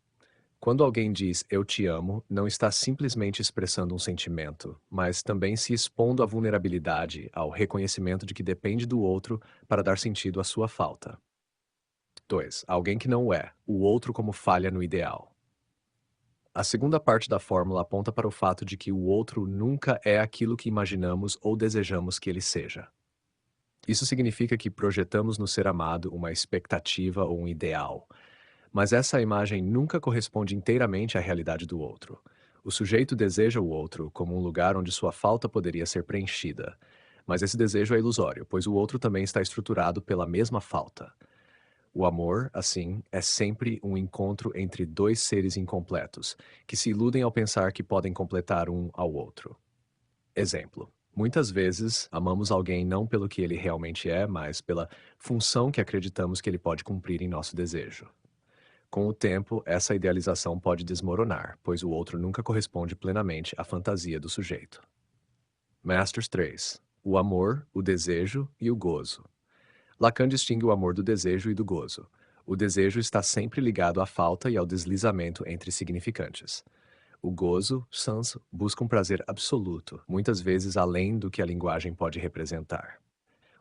quando alguém diz eu te amo, não está simplesmente expressando um sentimento, mas também se expondo à vulnerabilidade, ao reconhecimento de que depende do outro para dar sentido à sua falta. 2. Alguém que não é, o outro como falha no ideal. A segunda parte da fórmula aponta para o fato de que o outro nunca é aquilo que imaginamos ou desejamos que ele seja. Isso significa que projetamos no ser amado uma expectativa ou um ideal, mas essa imagem nunca corresponde inteiramente à realidade do outro. O sujeito deseja o outro como um lugar onde sua falta poderia ser preenchida, mas esse desejo é ilusório, pois o outro também está estruturado pela mesma falta. O amor, assim, é sempre um encontro entre dois seres incompletos, que se iludem ao pensar que podem completar um ao outro. Exemplo: muitas vezes amamos alguém não pelo que ele realmente é, mas pela função que acreditamos que ele pode cumprir em nosso desejo. Com o tempo, essa idealização pode desmoronar, pois o outro nunca corresponde plenamente à fantasia do sujeito. Masters 3. O amor, o desejo e o gozo. Lacan distingue o amor do desejo e do gozo. O desejo está sempre ligado à falta e ao deslizamento entre significantes. O gozo, sans, busca um prazer absoluto, muitas vezes além do que a linguagem pode representar.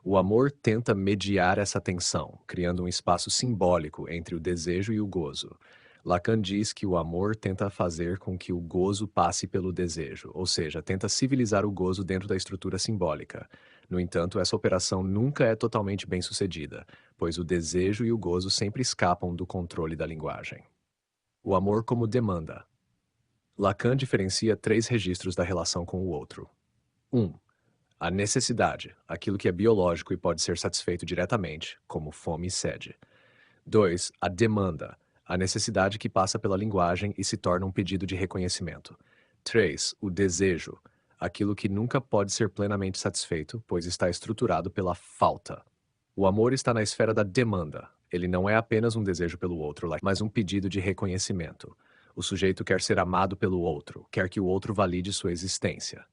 O amor tenta mediar essa tensão, criando um espaço simbólico entre o desejo e o gozo. Lacan diz que o amor tenta fazer com que o gozo passe pelo desejo, ou seja, tenta civilizar o gozo dentro da estrutura simbólica. No entanto, essa operação nunca é totalmente bem-sucedida, pois o desejo e o gozo sempre escapam do controle da linguagem. O amor como demanda. Lacan diferencia três registros da relação com o outro. 1. A necessidade, aquilo que é biológico e pode ser satisfeito diretamente, como fome e sede. 2. A demanda, a necessidade que passa pela linguagem e se torna um pedido de reconhecimento. 3. O desejo, aquilo que nunca pode ser plenamente satisfeito, pois está estruturado pela falta. O amor está na esfera da demanda. Ele não é apenas um desejo pelo outro, mas um pedido de reconhecimento. O sujeito quer ser amado pelo outro, quer que o outro valide sua existência.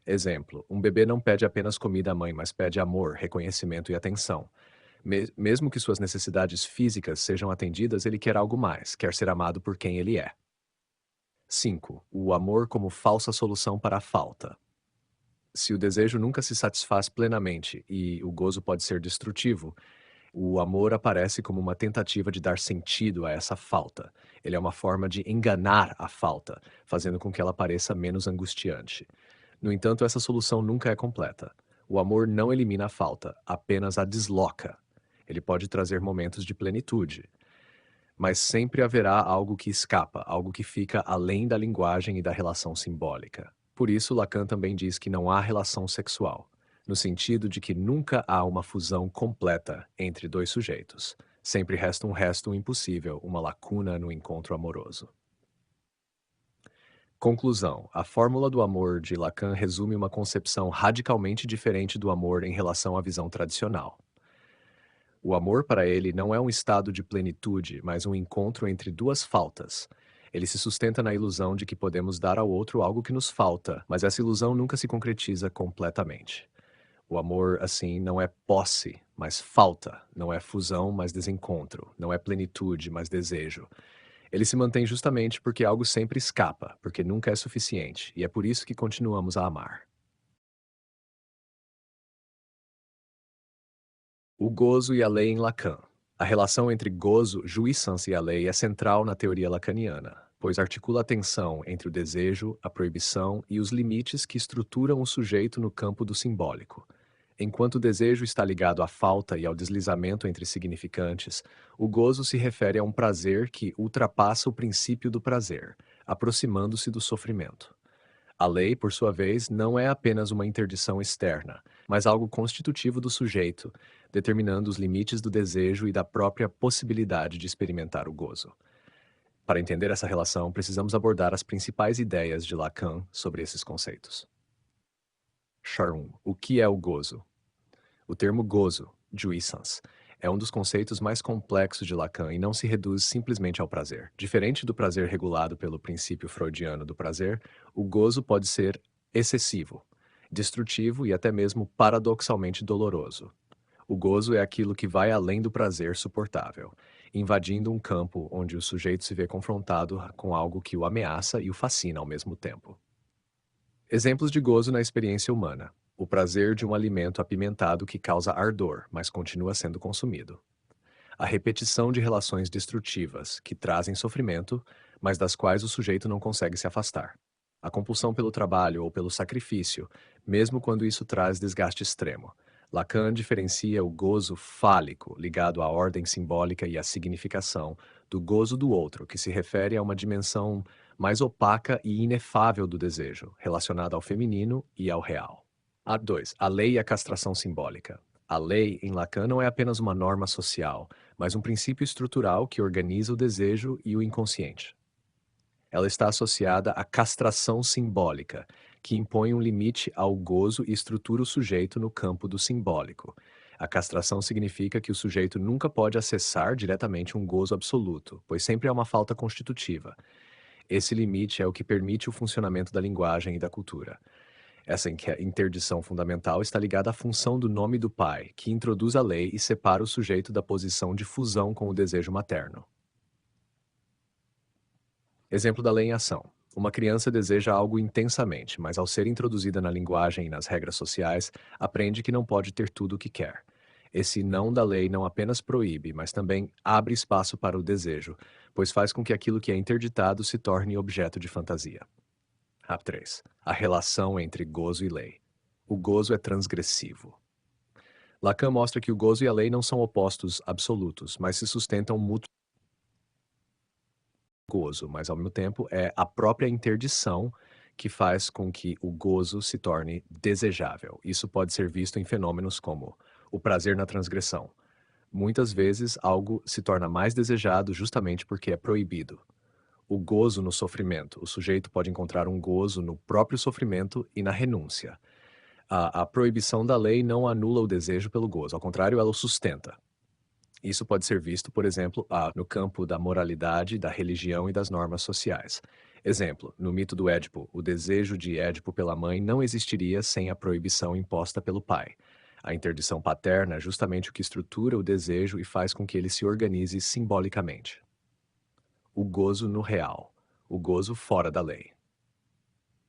Exemplo: um bebê não pede apenas comida à mãe, mas pede amor, reconhecimento e atenção. Mesmo que suas necessidades físicas sejam atendidas, ele quer algo mais, quer ser amado por quem ele é. 5. O amor como falsa solução para a falta. Se o desejo nunca se satisfaz plenamente e o gozo pode ser destrutivo, o amor aparece como uma tentativa de dar sentido a essa falta. Ele é uma forma de enganar a falta, fazendo com que ela pareça menos angustiante. No entanto, essa solução nunca é completa. O amor não elimina a falta, apenas a desloca. Ele pode trazer momentos de plenitude, mas sempre haverá algo que escapa, algo que fica além da linguagem e da relação simbólica. Por isso, Lacan também diz que não há relação sexual, no sentido de que nunca há uma fusão completa entre dois sujeitos. Sempre resta um resto impossível, uma lacuna no encontro amoroso. Conclusão: a fórmula do amor de Lacan resume uma concepção radicalmente diferente do amor em relação à visão tradicional. O amor para ele não é um estado de plenitude, mas um encontro entre duas faltas. Ele se sustenta na ilusão de que podemos dar ao outro algo que nos falta, mas essa ilusão nunca se concretiza completamente. O amor, assim, não é posse, mas falta, não é fusão, mas desencontro, não é plenitude, mas desejo. Ele se mantém justamente porque algo sempre escapa, porque nunca é suficiente, e é por isso que continuamos a amar. O gozo e a lei em Lacan. A relação entre gozo, jouissance e a lei é central na teoria lacaniana, pois articula a tensão entre o desejo, a proibição e os limites que estruturam o sujeito no campo do simbólico. Enquanto o desejo está ligado à falta e ao deslizamento entre significantes, o gozo se refere a um prazer que ultrapassa o princípio do prazer, aproximando-se do sofrimento. A lei, por sua vez, não é apenas uma interdição externa, mas algo constitutivo do sujeito, determinando os limites do desejo e da própria possibilidade de experimentar o gozo. Para entender essa relação, precisamos abordar as principais ideias de Lacan sobre esses conceitos. Charon, o que é o gozo? O termo gozo, jouissance, é um dos conceitos mais complexos de Lacan e não se reduz simplesmente ao prazer. Diferente do prazer regulado pelo princípio freudiano do prazer, o gozo pode ser excessivo, destrutivo e até mesmo paradoxalmente doloroso. O gozo é aquilo que vai além do prazer suportável, invadindo um campo onde o sujeito se vê confrontado com algo que o ameaça e o fascina ao mesmo tempo. Exemplos de gozo na experiência humana. O prazer de um alimento apimentado que causa ardor, mas continua sendo consumido. A repetição de relações destrutivas, que trazem sofrimento, mas das quais o sujeito não consegue se afastar. A compulsão pelo trabalho ou pelo sacrifício, mesmo quando isso traz desgaste extremo. Lacan diferencia o gozo fálico, ligado à ordem simbólica e à significação, do gozo do outro, que se refere a uma dimensão mais opaca e inefável do desejo, relacionada ao feminino e ao real. A2. A lei e a castração simbólica. A lei, em Lacan, não é apenas uma norma social, mas um princípio estrutural que organiza o desejo e o inconsciente. Ela está associada à castração simbólica, que impõe um limite ao gozo e estrutura o sujeito no campo do simbólico. A castração significa que o sujeito nunca pode acessar diretamente um gozo absoluto, pois sempre há uma falta constitutiva. Esse limite é o que permite o funcionamento da linguagem e da cultura. Essa interdição fundamental está ligada à função do nome do pai, que introduz a lei e separa o sujeito da posição de fusão com o desejo materno. Exemplo da lei em ação. Uma criança deseja algo intensamente, mas ao ser introduzida na linguagem e nas regras sociais, aprende que não pode ter tudo o que quer. Esse não da lei não apenas proíbe, mas também abre espaço para o desejo, pois faz com que aquilo que é interditado se torne objeto de fantasia. A3. A relação entre gozo e lei. O gozo é transgressivo. Lacan mostra que o gozo e a lei não são opostos absolutos, mas se sustentam mutuamente. Gozo, mas ao mesmo tempo é a própria interdição que faz com que o gozo se torne desejável. Isso pode ser visto em fenômenos como o prazer na transgressão. Muitas vezes algo se torna mais desejado justamente porque é proibido. O gozo no sofrimento. O sujeito pode encontrar um gozo no próprio sofrimento e na renúncia. A proibição da lei não anula o desejo pelo gozo, ao contrário, ela o sustenta. Isso pode ser visto, por exemplo, no campo da moralidade, da religião e das normas sociais. Exemplo, no mito do Édipo, o desejo de Édipo pela mãe não existiria sem a proibição imposta pelo pai. A interdição paterna é justamente o que estrutura o desejo e faz com que ele se organize simbolicamente. O gozo no real, o gozo fora da lei.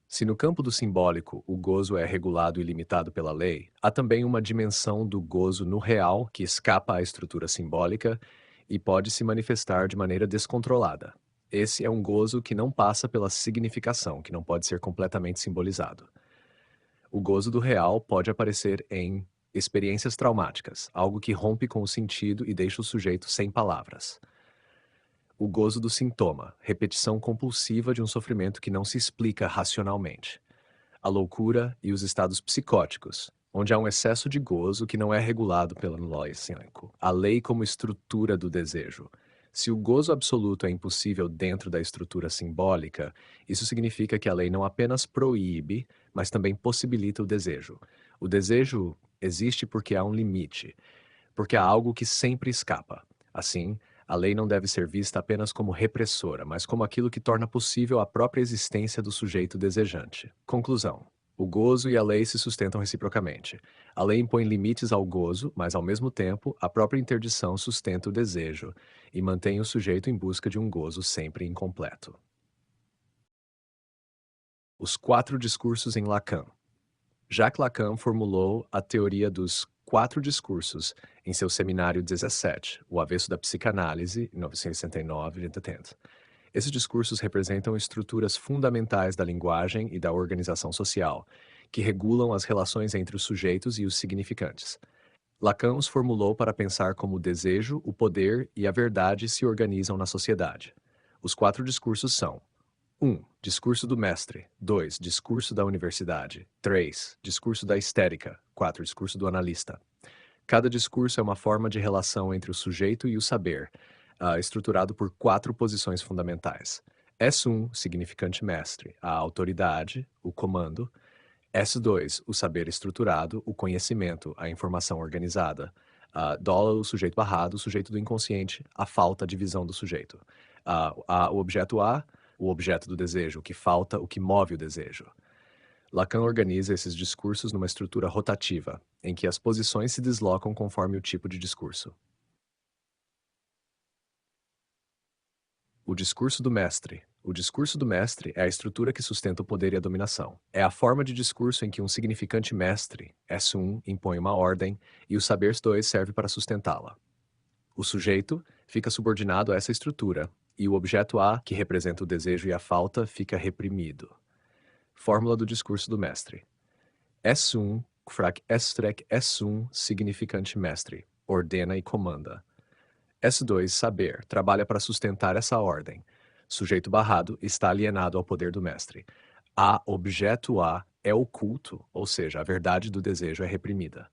Se no campo do simbólico o gozo é regulado e limitado pela lei, há também uma dimensão do gozo no real que escapa à estrutura simbólica e pode se manifestar de maneira descontrolada. Esse é um gozo que não passa pela significação, que não pode ser completamente simbolizado. O gozo do real pode aparecer em experiências traumáticas, algo que rompe com o sentido e deixa o sujeito sem palavras. O gozo do sintoma, repetição compulsiva de um sofrimento que não se explica racionalmente. A loucura e os estados psicóticos, onde há um excesso de gozo que não é regulado pelo lógico. A lei como estrutura do desejo. Se o gozo absoluto é impossível dentro da estrutura simbólica, isso significa que a lei não apenas proíbe, mas também possibilita o desejo. O desejo existe porque há um limite, porque há algo que sempre escapa. Assim, a lei não deve ser vista apenas como repressora, mas como aquilo que torna possível a própria existência do sujeito desejante. Conclusão. O gozo e a lei se sustentam reciprocamente. A lei impõe limites ao gozo, mas ao mesmo tempo, a própria interdição sustenta o desejo e mantém o sujeito em busca de um gozo sempre incompleto. Os quatro discursos em Lacan. Jacques Lacan formulou a teoria dos quatro discursos em seu seminário 17, O Avesso da Psicanálise, em 1969 e 80. Esses discursos representam estruturas fundamentais da linguagem e da organização social, que regulam as relações entre os sujeitos e os significantes. Lacan os formulou para pensar como o desejo, o poder e a verdade se organizam na sociedade. Os quatro discursos são: 1. Discurso do mestre. 2. Discurso da universidade. 3. Discurso da histérica. 4. Discurso do analista. Cada discurso é uma forma de relação entre o sujeito e o saber, estruturado por quatro posições fundamentais. S1, significante mestre, a autoridade, o comando. S2, o saber estruturado, o conhecimento, a informação organizada. Dólar, o sujeito barrado, o sujeito do inconsciente, a falta de visão do sujeito. O objeto A, o objeto do desejo, o que falta, o que move o desejo. Lacan organiza esses discursos numa estrutura rotativa, em que as posições se deslocam conforme o tipo de discurso. O discurso do mestre. O discurso do mestre é a estrutura que sustenta o poder e a dominação. É a forma de discurso em que um significante mestre, S1, impõe uma ordem e o saber S2 serve para sustentá-la. O sujeito fica subordinado a essa estrutura, e o objeto A, que representa o desejo e a falta, fica reprimido. Fórmula do discurso do mestre. S1, frac S-trek S1, significante mestre, ordena e comanda. S2, saber, trabalha para sustentar essa ordem. Sujeito barrado está alienado ao poder do mestre. Objeto A é oculto, ou seja, a verdade do desejo é reprimida.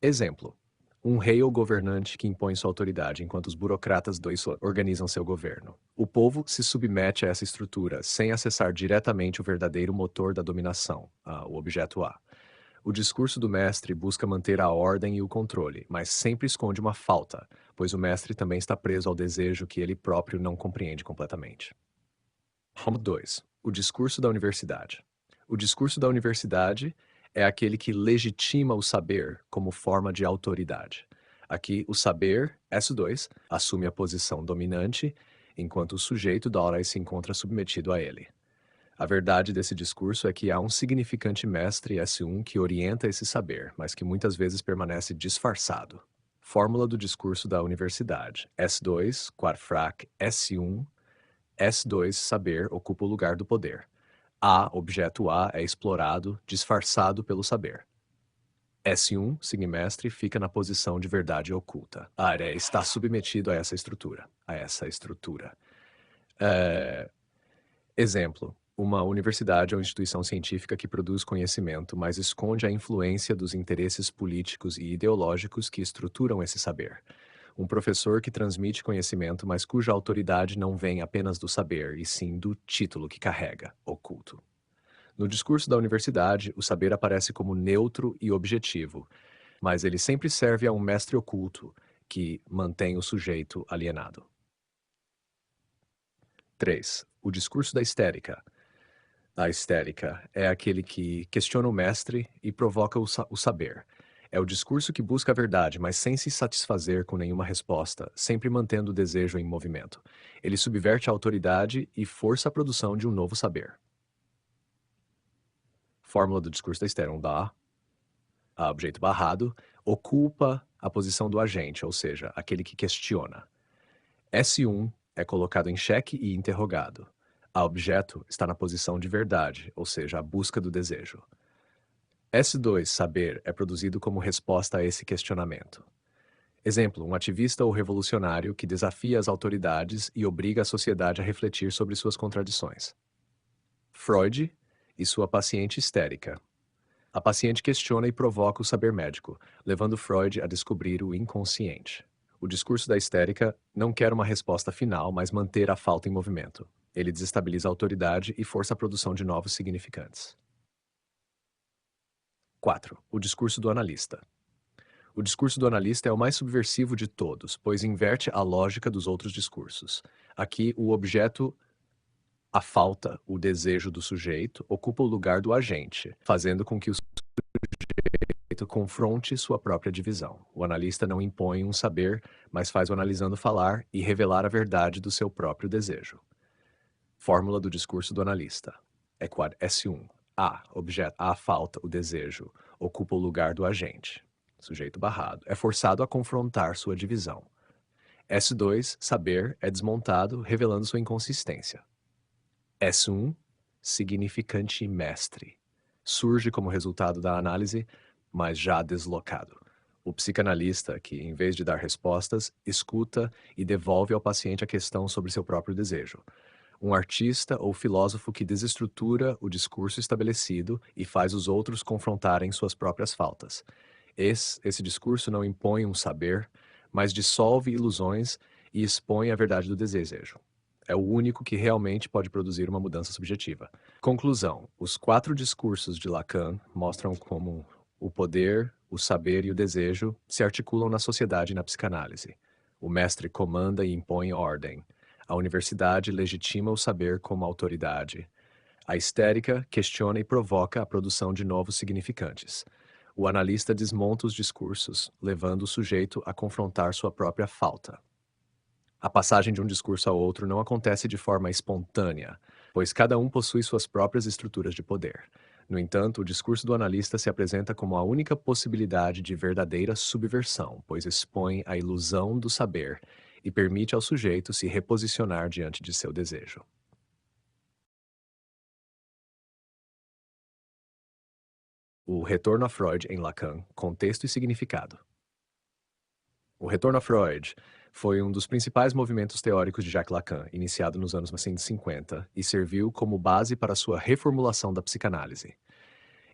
Exemplo. Um rei ou governante que impõe sua autoridade enquanto os burocratas dois organizam seu governo. O povo se submete a essa estrutura sem acessar diretamente o verdadeiro motor da dominação, o objeto A. O discurso do mestre busca manter a ordem e o controle, mas sempre esconde uma falta, pois o mestre também está preso ao desejo que ele próprio não compreende completamente. 2. O discurso da universidade. O discurso da universidade é aquele que legitima o saber como forma de autoridade. Aqui, o saber, S2, assume a posição dominante, enquanto o sujeito da hora se encontra submetido a ele. A verdade desse discurso é que há um significante mestre S1 que orienta esse saber, mas que muitas vezes permanece disfarçado. Fórmula do discurso da universidade. S2, quarfrac, S1, S2, saber, ocupa o lugar do poder. Objeto A, é explorado, disfarçado pelo saber. S1, sigmestre, fica na posição de verdade oculta. A área está submetido a essa estrutura. Exemplo. Uma universidade ou instituição científica que produz conhecimento, mas esconde a influência dos interesses políticos e ideológicos que estruturam esse saber. Um professor que transmite conhecimento, mas cuja autoridade não vem apenas do saber, e sim do título que carrega, oculto. No discurso da universidade, o saber aparece como neutro e objetivo, mas ele sempre serve a um mestre oculto, que mantém o sujeito alienado. 3. O discurso da histérica. A histérica é aquele que questiona o mestre e provoca o saber. É o discurso que busca a verdade, mas sem se satisfazer com nenhuma resposta, sempre mantendo o desejo em movimento. Ele subverte a autoridade e força a produção de um novo saber. Fórmula do discurso da histérica. Objeto barrado, ocupa a posição do agente, ou seja, aquele que questiona. S1 é colocado em xeque e interrogado. A objeto está na posição de verdade, ou seja, a busca do desejo. S2, saber, é produzido como resposta a esse questionamento. Exemplo, um ativista ou revolucionário que desafia as autoridades e obriga a sociedade a refletir sobre suas contradições. Freud e sua paciente histérica. A paciente questiona e provoca o saber médico, levando Freud a descobrir o inconsciente. O discurso da histérica não quer uma resposta final, mas manter a falta em movimento. Ele desestabiliza a autoridade e força a produção de novos significantes. 4. O discurso do analista. O discurso do analista é o mais subversivo de todos, pois inverte a lógica dos outros discursos. Aqui, o objeto, a falta, o desejo do sujeito, ocupa o lugar do agente, fazendo com que o sujeito confronte sua própria divisão. O analista não impõe um saber, mas faz o analisando falar e revelar a verdade do seu próprio desejo. Fórmula do discurso do analista. Equad S1. A, objeto, a falta, o desejo, ocupa o lugar do agente. Sujeito barrado. É forçado a confrontar sua divisão. S2, saber, é desmontado, revelando sua inconsistência. S1, significante mestre. Surge como resultado da análise, mas já deslocado. O psicanalista, que, em vez de dar respostas, escuta e devolve ao paciente a questão sobre seu próprio desejo. Um artista ou filósofo que desestrutura o discurso estabelecido e faz os outros confrontarem suas próprias faltas. Esse discurso não impõe um saber, mas dissolve ilusões e expõe a verdade do desejo. É o único que realmente pode produzir uma mudança subjetiva. Conclusão: os 4 discursos de Lacan mostram como o poder, o saber e o desejo se articulam na sociedade e na psicanálise. O mestre comanda e impõe ordem. A universidade legitima o saber como autoridade. A histérica questiona e provoca a produção de novos significantes. O analista desmonta os discursos, levando o sujeito a confrontar sua própria falta. A passagem de um discurso ao outro não acontece de forma espontânea, pois cada um possui suas próprias estruturas de poder. No entanto, o discurso do analista se apresenta como a única possibilidade de verdadeira subversão, pois expõe a ilusão do saber e permite ao sujeito se reposicionar diante de seu desejo. O retorno a Freud em Lacan, contexto e significado. O retorno a Freud foi um dos principais movimentos teóricos de Jacques Lacan, iniciado nos anos 1950, e serviu como base para sua reformulação da psicanálise.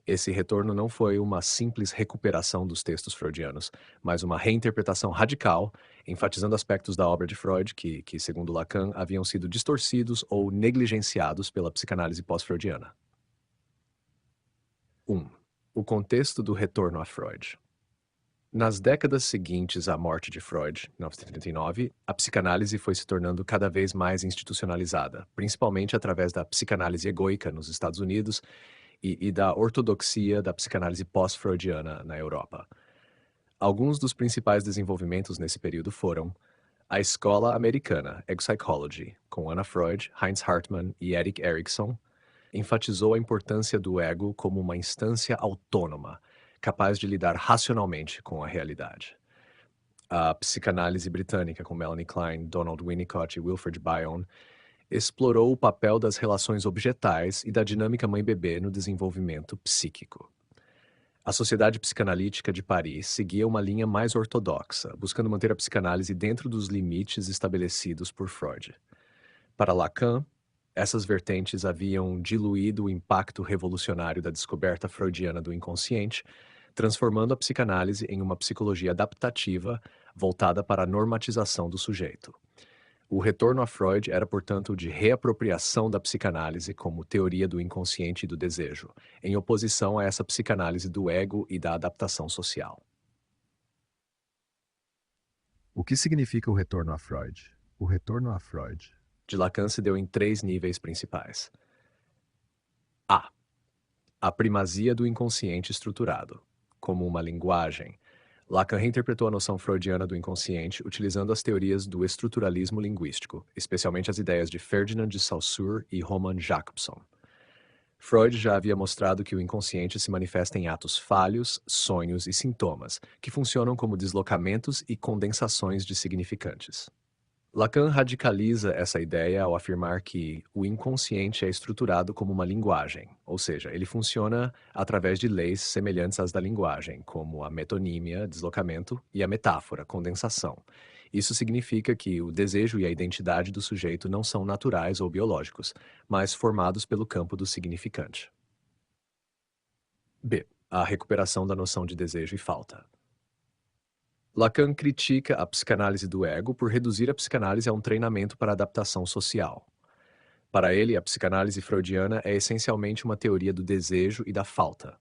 Esse retorno não foi uma simples recuperação dos textos freudianos, mas uma reinterpretação radical, enfatizando aspectos da obra de Freud que, segundo Lacan, haviam sido distorcidos ou negligenciados pela psicanálise pós-freudiana. 1. O contexto do retorno a Freud. Nas décadas seguintes à morte de Freud, em 1939, a psicanálise foi se tornando cada vez mais institucionalizada, principalmente através da psicanálise egóica nos Estados Unidos e da ortodoxia da psicanálise pós-freudiana na Europa. Alguns dos principais desenvolvimentos nesse período foram a escola americana, Ego Psychology, com Anna Freud, Heinz Hartmann e Erik Erikson, enfatizou a importância do ego como uma instância autônoma, capaz de lidar racionalmente com a realidade. A psicanálise britânica, com Melanie Klein, Donald Winnicott e Wilfred Bion, explorou o papel das relações objetais e da dinâmica mãe-bebê no desenvolvimento psíquico. A Sociedade Psicanalítica de Paris seguia uma linha mais ortodoxa, buscando manter a psicanálise dentro dos limites estabelecidos por Freud. Para Lacan, essas vertentes haviam diluído o impacto revolucionário da descoberta freudiana do inconsciente, transformando a psicanálise em uma psicologia adaptativa voltada para a normatização do sujeito. O retorno a Freud era, portanto, de reapropriação da psicanálise como teoria do inconsciente e do desejo, em oposição a essa psicanálise do ego e da adaptação social. O que significa o retorno a Freud? O retorno a Freud. De Lacan se deu em 3 níveis principais. A. A primazia do inconsciente estruturado, como uma linguagem. Lacan reinterpretou a noção freudiana do inconsciente utilizando as teorias do estruturalismo linguístico, especialmente as ideias de Ferdinand de Saussure e Roman Jakobson. Freud já havia mostrado que o inconsciente se manifesta em atos falhos, sonhos e sintomas, que funcionam como deslocamentos e condensações de significantes. Lacan radicaliza essa ideia ao afirmar que o inconsciente é estruturado como uma linguagem, ou seja, ele funciona através de leis semelhantes às da linguagem, como a metonímia, deslocamento, e a metáfora, condensação. Isso significa que o desejo e a identidade do sujeito não são naturais ou biológicos, mas formados pelo campo do significante. B. A recuperação da noção de desejo e falta. Lacan critica a psicanálise do ego por reduzir a psicanálise a um treinamento para adaptação social. Para ele, a psicanálise freudiana é essencialmente uma teoria do desejo e da falta.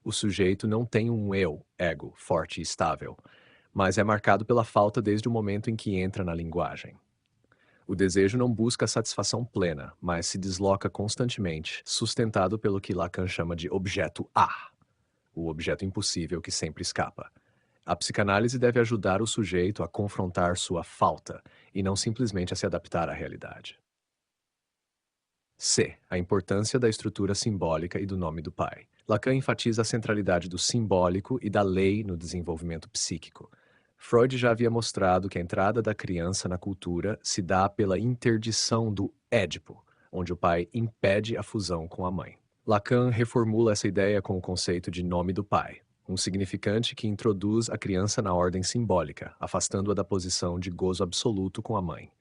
O sujeito não tem um eu, ego, forte e estável, mas é marcado pela falta desde o momento em que entra na linguagem. O desejo não busca a satisfação plena, mas se desloca constantemente, sustentado pelo que Lacan chama de objeto A, o objeto impossível que sempre escapa. A psicanálise deve ajudar o sujeito a confrontar sua falta e não simplesmente a se adaptar à realidade. C. A importância da estrutura simbólica e do nome do pai. Lacan enfatiza a centralidade do simbólico e da lei no desenvolvimento psíquico. Freud já havia mostrado que a entrada da criança na cultura se dá pela interdição do Édipo, onde o pai impede a fusão com a mãe. Lacan reformula essa ideia com o conceito de nome do pai, um significante que introduz a criança na ordem simbólica, afastando-a da posição de gozo absoluto com a mãe.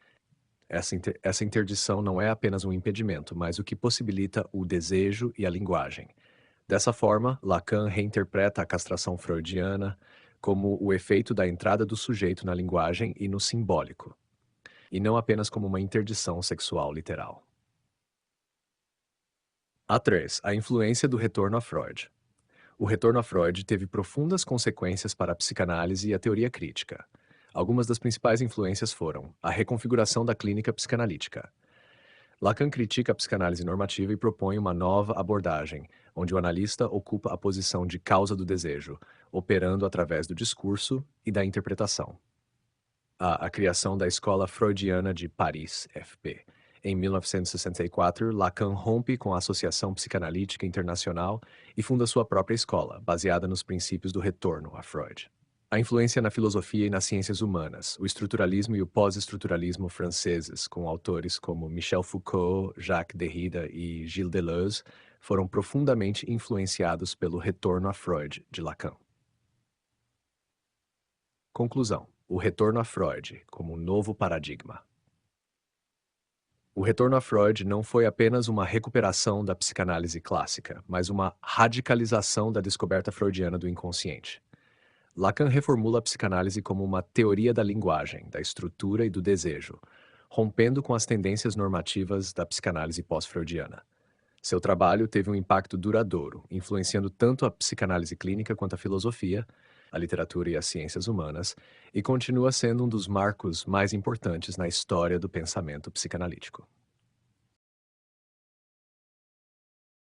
Essa interdição não é apenas um impedimento, mas o que possibilita o desejo e a linguagem. Dessa forma, Lacan reinterpreta a castração freudiana como o efeito da entrada do sujeito na linguagem e no simbólico, e não apenas como uma interdição sexual literal. A3. A influência do retorno a Freud. O retorno a Freud teve profundas consequências para a psicanálise e a teoria crítica. Algumas das principais influências foram a reconfiguração da clínica psicanalítica. Lacan critica a psicanálise normativa e propõe uma nova abordagem, onde o analista ocupa a posição de causa do desejo, operando através do discurso e da interpretação. A criação da Escola Freudiana de Paris, FP. Em 1964, Lacan rompe com a Associação Psicanalítica Internacional e funda sua própria escola, baseada nos princípios do retorno a Freud. A influência na filosofia e nas ciências humanas, o estruturalismo e o pós-estruturalismo franceses, com autores como Michel Foucault, Jacques Derrida e Gilles Deleuze, foram profundamente influenciados pelo retorno a Freud de Lacan. Conclusão: o retorno a Freud como um novo paradigma. O retorno a Freud não foi apenas uma recuperação da psicanálise clássica, mas uma radicalização da descoberta freudiana do inconsciente. Lacan reformula a psicanálise como uma teoria da linguagem, da estrutura e do desejo, rompendo com as tendências normativas da psicanálise pós-freudiana. Seu trabalho teve um impacto duradouro, influenciando tanto a psicanálise clínica quanto a filosofia, a literatura e as ciências humanas, e continua sendo um dos marcos mais importantes na história do pensamento psicanalítico.